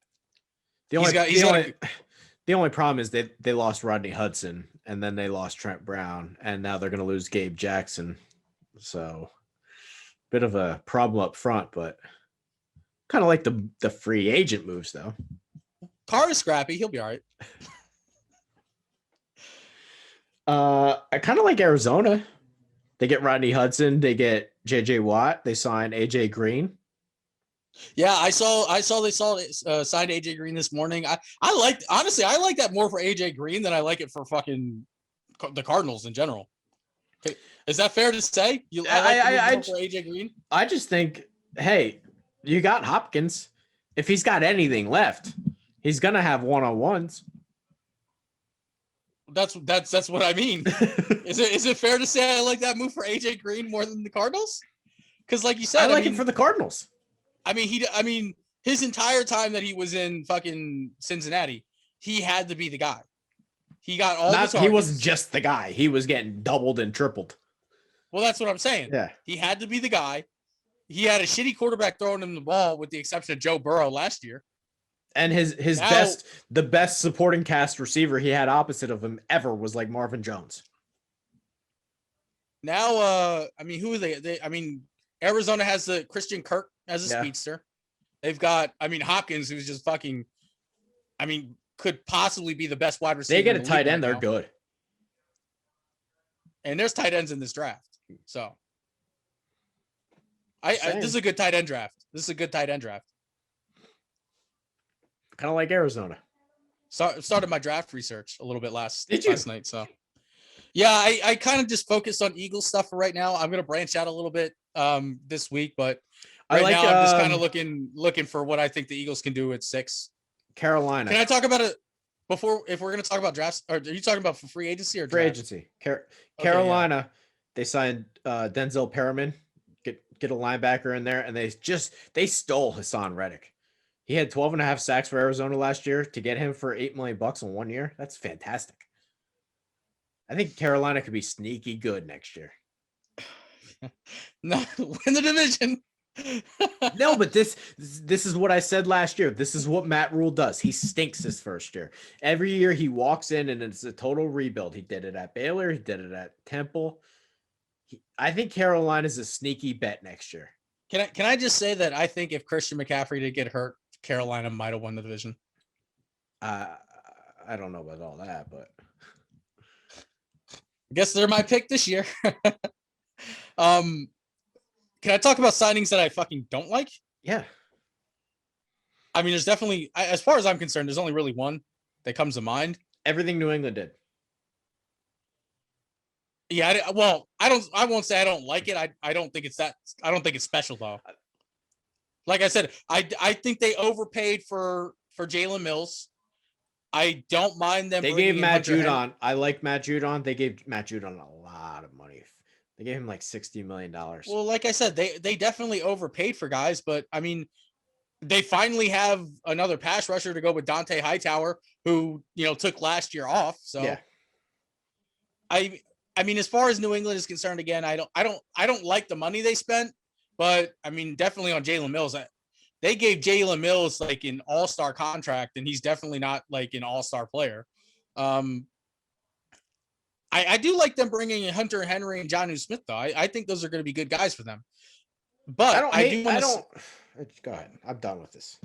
The only problem is they lost Rodney Hudson, and then they lost Trent Brown, and now they're going to lose Gabe Jackson. So, bit of a problem up front, but kind of like the free agent moves, though. Carr is scrappy. He'll be all right. I kind of like Arizona. They get Rodney Hudson. They get J.J. Watt. They sign A.J. Green. Yeah, I saw they signed AJ Green this morning. I like that more for AJ Green than I like it for fucking the Cardinals in general. Okay. Is that fair to say? I like for AJ Green. I just think, hey, you got Hopkins. If he's got anything left, he's gonna have one-on-ones. That's what I mean. Is it fair to say I like that move for AJ Green more than the Cardinals? Because like you said, I like it for the Cardinals. I mean, his entire time that he was in fucking Cincinnati, he had to be the guy. He got all the targets. He wasn't just the guy. He was getting doubled and tripled. Well, that's what I'm saying. Yeah. He had to be the guy. He had a shitty quarterback throwing him the ball, with the exception of Joe Burrow last year. And the best supporting cast receiver he had opposite of him ever was like Marvin Jones. Now, I mean, who are they? Arizona has the Christian Kirk as a speedster. They've got, Hopkins, who's just fucking, could possibly be the best wide receiver. They get a tight end, they're good. And there's tight ends in this draft. So this is a good tight end draft. Kind of like Arizona. Started my draft research a little bit last night. So yeah, I kind of just focused on Eagles stuff for right now. I'm going to branch out a little bit this week, but now I'm just kind of looking for what I think the Eagles can do at 6. Carolina. Can I talk about it before, if we're going to talk about drafts, or are you talking about for free agency or free draft? agency? Carolina, they signed Denzel Perriman, get a linebacker in there, and they stole Hassan Reddick. He had 12.5 sacks for Arizona last year. To get him for $8 million in 1 year, that's fantastic. I think Carolina could be sneaky good next year. No, win the division. No, but this is what I said last year. This is what Matt Rule does. He stinks his first year. Every year he walks in and it's a total rebuild. He did it at Baylor. He did it at Temple. I think Carolina is a sneaky bet next year. Can I just say that I think if Christian McCaffrey did get hurt, Carolina might have won the division. I don't know about all that, but I guess they're my pick this year. Can I talk about signings that I fucking don't like? Yeah. I mean, there's definitely, as far as I'm concerned, there's only really one that comes to mind. Everything New England did. Yeah, I won't say I don't like it. I don't think it's special though. Like I said, I think they overpaid for Jalen Mills. I don't mind them. They gave Matt Judon. I like Matt Judon. They gave Matt Judon a lot of money. They gave him like $60 million. Well, like I said, they definitely overpaid for guys, but I mean, they finally have another pass rusher to go with Dante Hightower, who took last year off. So yeah. I mean, as far as New England is concerned, again, I don't like the money they spent, but I mean, definitely on Jalen Mills. They gave Jalen Mills like an all-star contract, and he's definitely not like an all-star player. I do like them bringing in Hunter Henry and Jonnu Smith, though. I think those are going to be good guys for them. But go ahead. I'm done with this.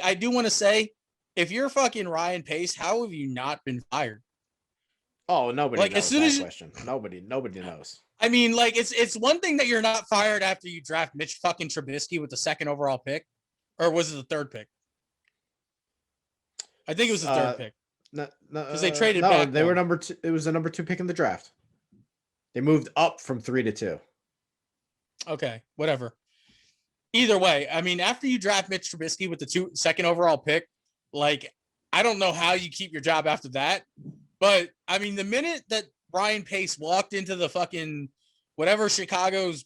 I do want to say, if you're fucking Ryan Pace, how have you not been fired? Oh, nobody like knows as soon that as question. Nobody knows. I mean, like it's one thing that you're not fired after you draft Mitch fucking Trubisky with the 2nd overall pick, or was it the 3rd pick? I think it was the 3rd pick. No, because they traded back. They were number 2. It was the number 2 pick in the draft. They moved up from 3 to 2. Okay, whatever. Either way, I mean, after you draft Mitch Trubisky with the 2nd overall pick, like I don't know how you keep your job after that. But I mean, the minute that Ryan Pace walked into the fucking whatever Chicago's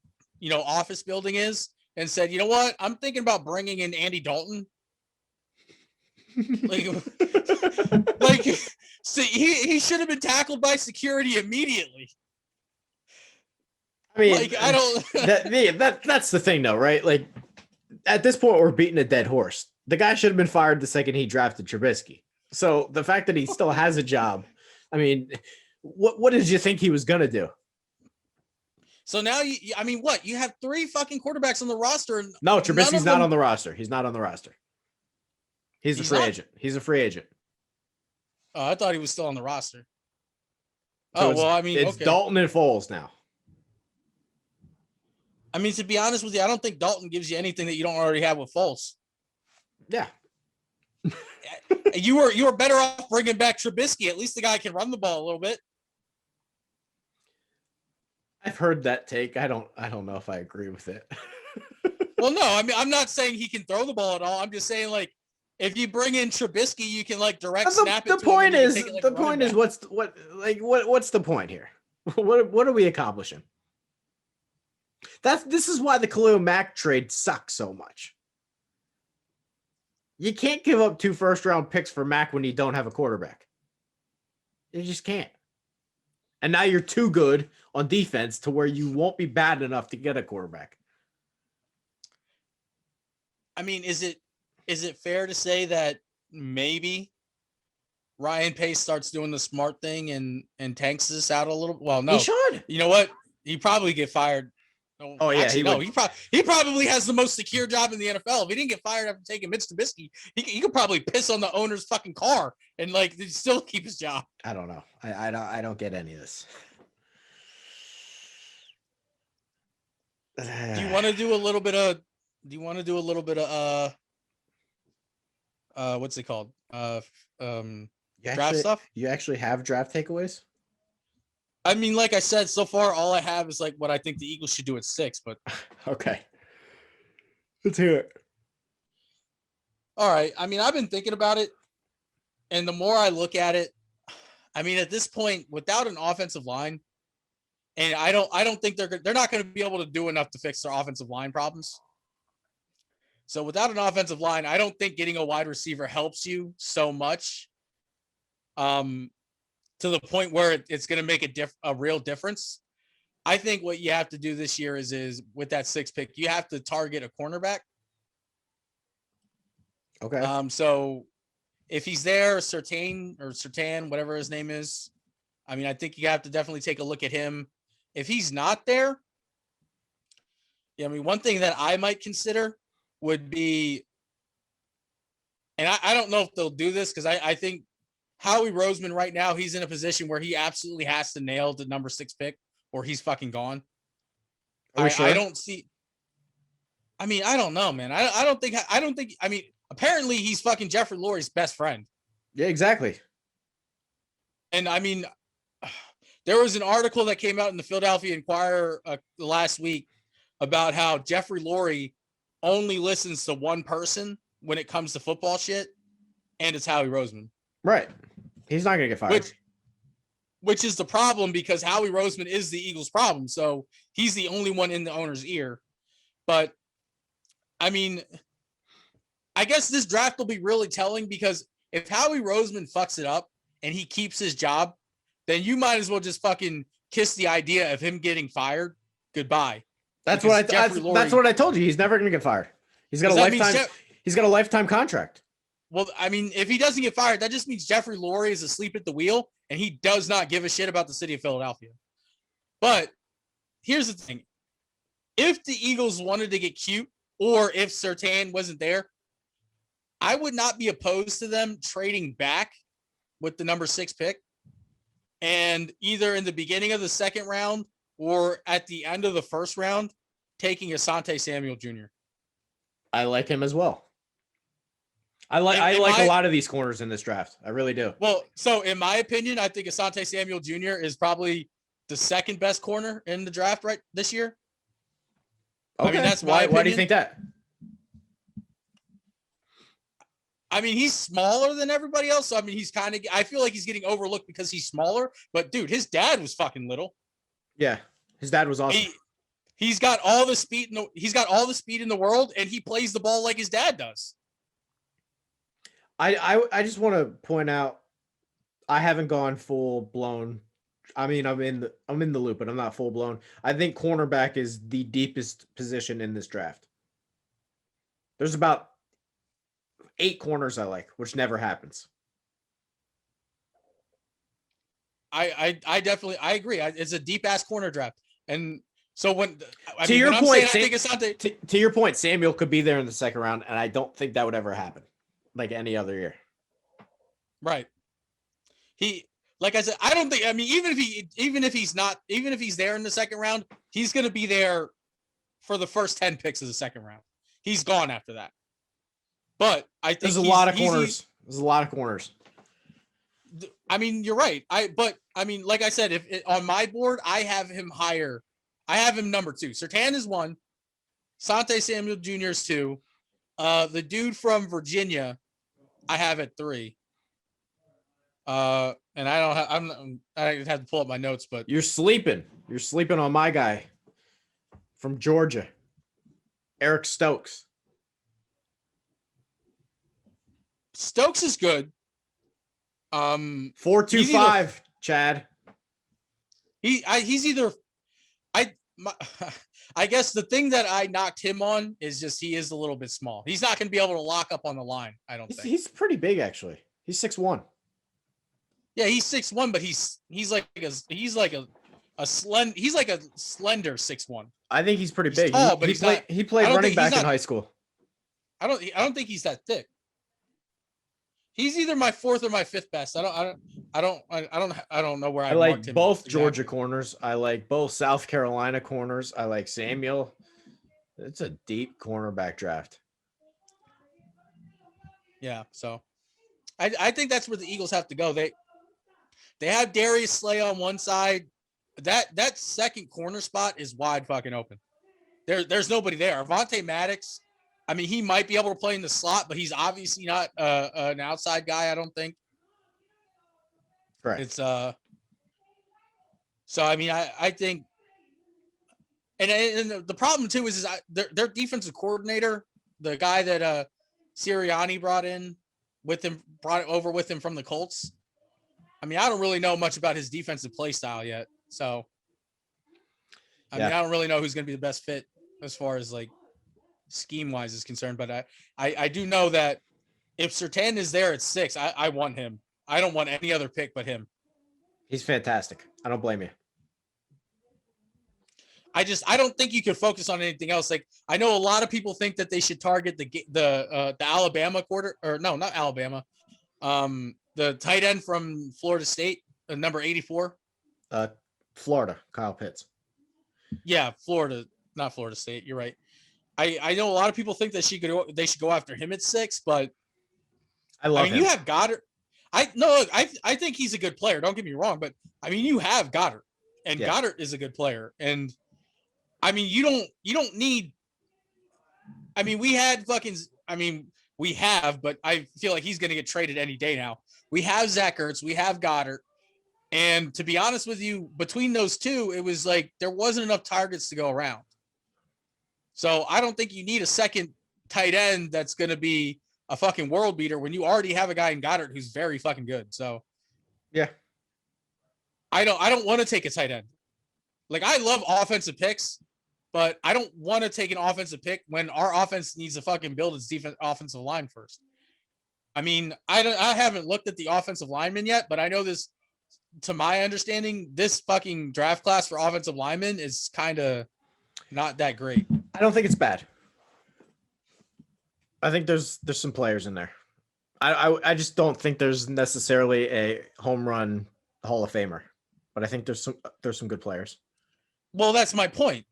office building is and said, you know what, I'm thinking about bringing in Andy Dalton. like see, he should have been tackled by security immediately. I mean, like I don't. That's the thing, though, right? Like at this point, we're beating a dead horse. The guy should have been fired the second he drafted Trubisky. So the fact that he still has a job, I mean, what did you think he was gonna do? So now I mean, what? You have 3 fucking quarterbacks on the roster. And no, Trubisky's not on the roster. He's not on the roster. He's a free agent. He's a free agent. Oh, I thought he was still on the roster. So well, I mean, it's okay. Dalton and Foles now. I mean, to be honest with you, I don't think Dalton gives you anything that you don't already have with Foles. Yeah. You were better off bringing back Trubisky. At least the guy can run the ball a little bit. I've heard that take. I don't know if I agree with it. Well, no, I mean, I'm not saying he can throw the ball at all. I'm just saying, like, if you bring in Trubisky, you can like direct snap it. The point is, what's the point here? What are we accomplishing? This is why the Khalil Mack trade sucks so much. You can't give up 2 first-round picks for Mack when you don't have a quarterback. You just can't. And now you're too good on defense to where you won't be bad enough to get a quarterback. I mean, is it fair to say that maybe Ryan Pace starts doing the smart thing and tanks this out a little? Well, no. He should. You know what? He'd probably get fired. Oh, yeah. Actually, he probably has the most secure job in the NFL. If he didn't get fired after taking Mitch Trubisky, he could probably piss on the owner's fucking car and like still keep his job. I don't know. I don't get any of this. Do you want to do a little bit of? What's it called? Draft stuff. You actually have draft takeaways? I mean, like I said, so far all I have is like what I think the Eagles should do at 6. But okay, let's hear it. All right. I mean, I've been thinking about it, and the more I look at it, I mean, at this point, without an offensive line, and I don't think they're not going to be able to do enough to fix their offensive line problems. So without an offensive line, I don't think getting a wide receiver helps you so much. To the point where it's going to make a real difference. I think what you have to do this year is with that 6th pick, you have to target a cornerback. Okay. So if he's there, Surtain, whatever his name is, I mean, I think you have to definitely take a look at him. If he's not there, I mean, one thing that I might consider would be, and I don't know if they'll do this because I think Howie Roseman right now, he's in a position where he absolutely has to nail the number 6 pick or he's fucking gone. Are we sure? I don't see. I mean, I don't know, man. I don't think. I mean, apparently he's fucking Jeffrey Lurie's best friend. Yeah, exactly. And I mean, there was an article that came out in the Philadelphia Inquirer last week about how Jeffrey Lurie only listens to one person when it comes to football shit, and it's Howie Roseman. Right. He's not gonna get fired. Which is the problem, because Howie Roseman is the Eagles' problem. So he's the only one in the owner's ear. But I mean, I guess this draft will be really telling, because if Howie Roseman fucks it up and he keeps his job, then you might as well just fucking kiss the idea of him getting fired goodbye. That's what I told you. He's never gonna get fired. He's got a lifetime. He's got a lifetime contract. Well, I mean, if he doesn't get fired, that just means Jeffrey Lurie is asleep at the wheel, and he does not give a shit about the city of Philadelphia. But here's the thing. If the Eagles wanted to get cute, or if Surtain wasn't there, I would not be opposed to them trading back with the number 6 pick, and either in the beginning of the second round or at the end of the first round, taking Asante Samuel Jr. I like him as well. I like a lot of these corners in this draft. I really do. Well, so in my opinion, I think Asante Samuel Jr. is probably the second best corner in the draft right this year. Okay. I mean, that's my opinion. Why do you think that? I mean, he's smaller than everybody else. So, I mean, I feel like he's getting overlooked because he's smaller. But, dude, his dad was fucking little. Yeah, his dad was awesome. He's got all the speed in the world, and he plays the ball like his dad does. I just want to point out, I haven't gone full blown. I mean, I'm in the loop, but I'm not full blown. I think cornerback is the deepest position in this draft. There's about 8 corners I like, which never happens. I definitely agree. It's a deep ass corner draft, and so to your point, Samuel could be there in the second round, and I don't think that would ever happen, like any other year. Right. Like I said, I don't think. I mean, even if he's there in the second round, he's going to be there for the first 10 picks of the second round. He's gone after that. But I think there's a lot of corners. There's a lot of corners. I mean, you're right. I mean, like I said, on my board, I have him higher. I have him number 2. Surtain is 1. Asante Samuel Jr. is 2. The dude from Virginia, I have at 3. And I have to pull up my notes, but you're sleeping on my guy from Georgia, Eric Stokes. Stokes is good. 4.25, Chad. He's either. I guess the thing that I knocked him on is just he is a little bit small. He's not going to be able to lock up on the line. I don't think he's pretty big actually. He's 6'1". Yeah, he's 6'1", but he's like a slender 6'1". I think he's pretty big. Tall, but he played running back in high school. I don't think he's that thick. He's either my 4th or my 5th best. I don't know where I like both Georgia corners. I like both South Carolina corners. I like Samuel. It's a deep cornerback draft. Yeah, so I think that's where the Eagles have to go. They have Darius Slay on one side. That second corner spot is wide fucking open. There's nobody there. Avonte Maddox, I mean, he might be able to play in the slot, but he's obviously not an outside guy, I don't think. Right. It's so I mean, I think, and the problem too is their defensive coordinator, the guy that Sirianni brought over with him from the Colts. I mean, I don't really know much about his defensive play style yet, so I mean, I don't really know who's going to be the best fit as far as like scheme wise is concerned. But I do know that if Surtain is there at 6, I want him. I don't want any other pick but him. He's fantastic. I don't blame you. I don't think you could focus on anything else. Like, I know a lot of people think that they should target the Alabama quarter, or no, not Alabama. The tight end from Florida State, number 84. Florida, Kyle Pitts. Yeah, Florida, not Florida State. You're right. I know a lot of people think that they should go after him at 6, but I love mean, him. you have Goddard. I think he's a good player. Don't get me wrong, but I mean, you have Goddard, and Goddard is a good player. And I mean, you don't need. I mean, we have, but I feel like he's going to get traded any day now. We have Zach Ertz, we have Goddard, and to be honest with you, between those two, it was like there wasn't enough targets to go around. So I don't think you need a second tight end that's going to be a fucking world beater when you already have a guy in Goddard who's very fucking good. So yeah, I don't want to take a tight end. Like, I love offensive picks, but I don't want to take an offensive pick when our offense needs to fucking build its offensive line first. I mean, I haven't looked at the offensive linemen yet, but I know this, to my understanding, this fucking draft class for offensive linemen is kind of not that great. I don't think it's bad. I think there's some players in there. I just don't think there's necessarily a home run Hall of Famer, but I think there's some good players. Well, that's my point.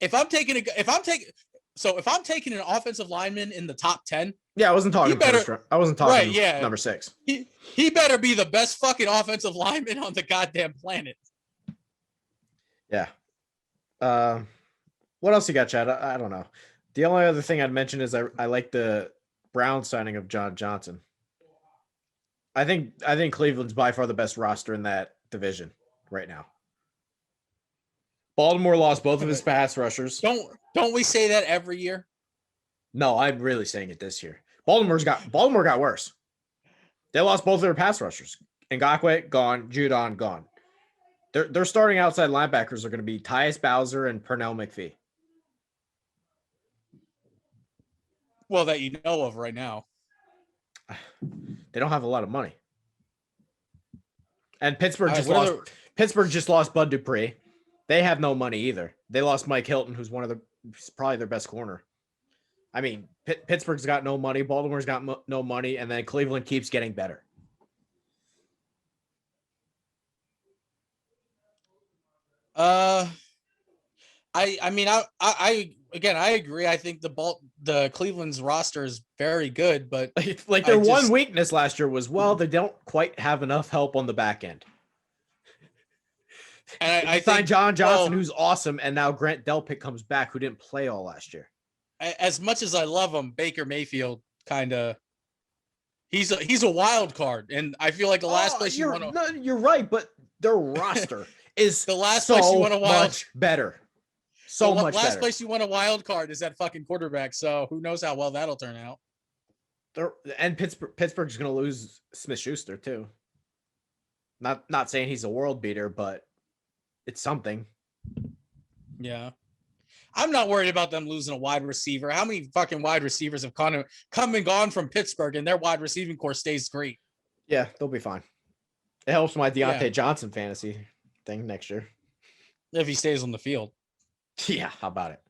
If I'm taking an offensive lineman in the top 10, yeah, I wasn't talking number 6. He better be the best fucking offensive lineman on the goddamn planet. Yeah. What else you got, Chad? I don't know. The only other thing I'd mention is I like the Browns signing of John Johnson. I think Cleveland's by far the best roster in that division right now. Baltimore lost both of his pass rushers. Don't we say that every year? No, I'm really saying it this year. Baltimore got worse. They lost both of their pass rushers. Ngakoue gone, Judon gone. Their starting outside linebackers are going to be Tyus Bowser and Pernell McPhee. Well, that you know of right now. They don't have a lot of money. And Pittsburgh just lost Bud Dupree. They have no money either. They lost Mike Hilton, who's probably their best corner. I mean, Pittsburgh's got no money. Baltimore's got no money, and then Cleveland keeps getting better. I agree. I think the Cleveland's roster is very good, but like their one weakness last year was, they don't quite have enough help on the back end. And I signed John Johnson, who's awesome, and now Grant Delpit comes back, who didn't play all last year. As much as I love him, Baker Mayfield he's a wild card, and I feel like the last place you want to. You're right, but their roster is the last place you want a wild much better. So much better. Last place you want a wild card is that fucking quarterback. So who knows how well that'll turn out. And Pittsburgh's going to lose Smith-Schuster too. Not saying he's a world beater, but it's something. Yeah. I'm not worried about them losing a wide receiver. How many fucking wide receivers have come and gone from Pittsburgh, and their wide receiving core stays great? Yeah, they'll be fine. It helps my Deontay Johnson fantasy thing next year. If he stays on the field. Yeah, how about it?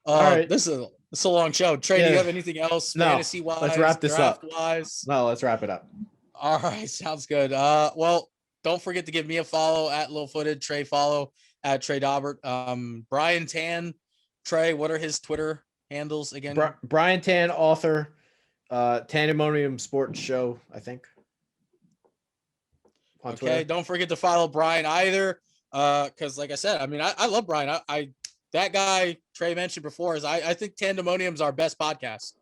All right. This is a long show. Trey, do you have anything else fantasy-wise? Let's wrap this up. No, let's wrap it up. All right, sounds good. Well, don't forget to give me a follow at Lil Footed. Trey, follow at Trey Daubert. Bryan Tann. Trey, what are his Twitter handles again? Bryan Tann, author, Tandemonium Sports Show, I think. Okay, Twitter. Don't forget to follow Bryan either. Because like I said, I mean, I love Bryan. I that guy Trey mentioned before I think Tandemonium's our best podcast.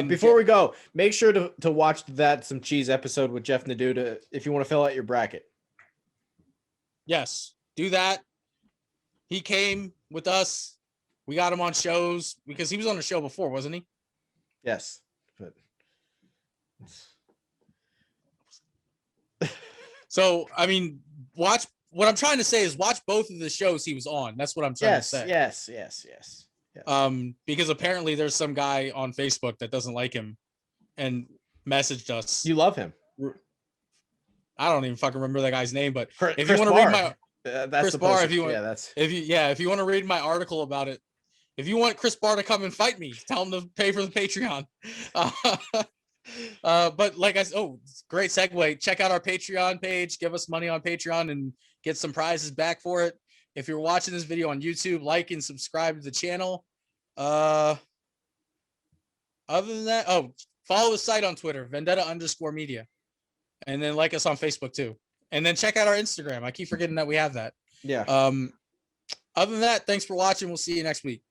Before we go, make sure to watch that Some Cheese episode with Jeff Nadeau if you want to fill out your bracket. Yes, do that. He came with us. We got him on shows because he was on the show before, wasn't he? Yes. But so, I mean, what I'm trying to say is watch both of the shows he was on. That's what I'm trying to say. Yes. Because apparently there's some guy on Facebook that doesn't like him and messaged us. You love him. I don't even fucking remember that guy's name, but if you want to read my Chris Barr, if you want to read my article about it, if you want Chris Barr to come and fight me, tell him to pay for the Patreon. But like great segue. Check out our Patreon page. Give us money on Patreon and get some prizes back for it. If you're watching this video on YouTube, like and subscribe to the channel. Other than that, follow the site on Twitter, vendetta_media. And then like us on Facebook too. And then check out our Instagram. I keep forgetting that we have that. Yeah. Other than that, thanks for watching. We'll see you next week.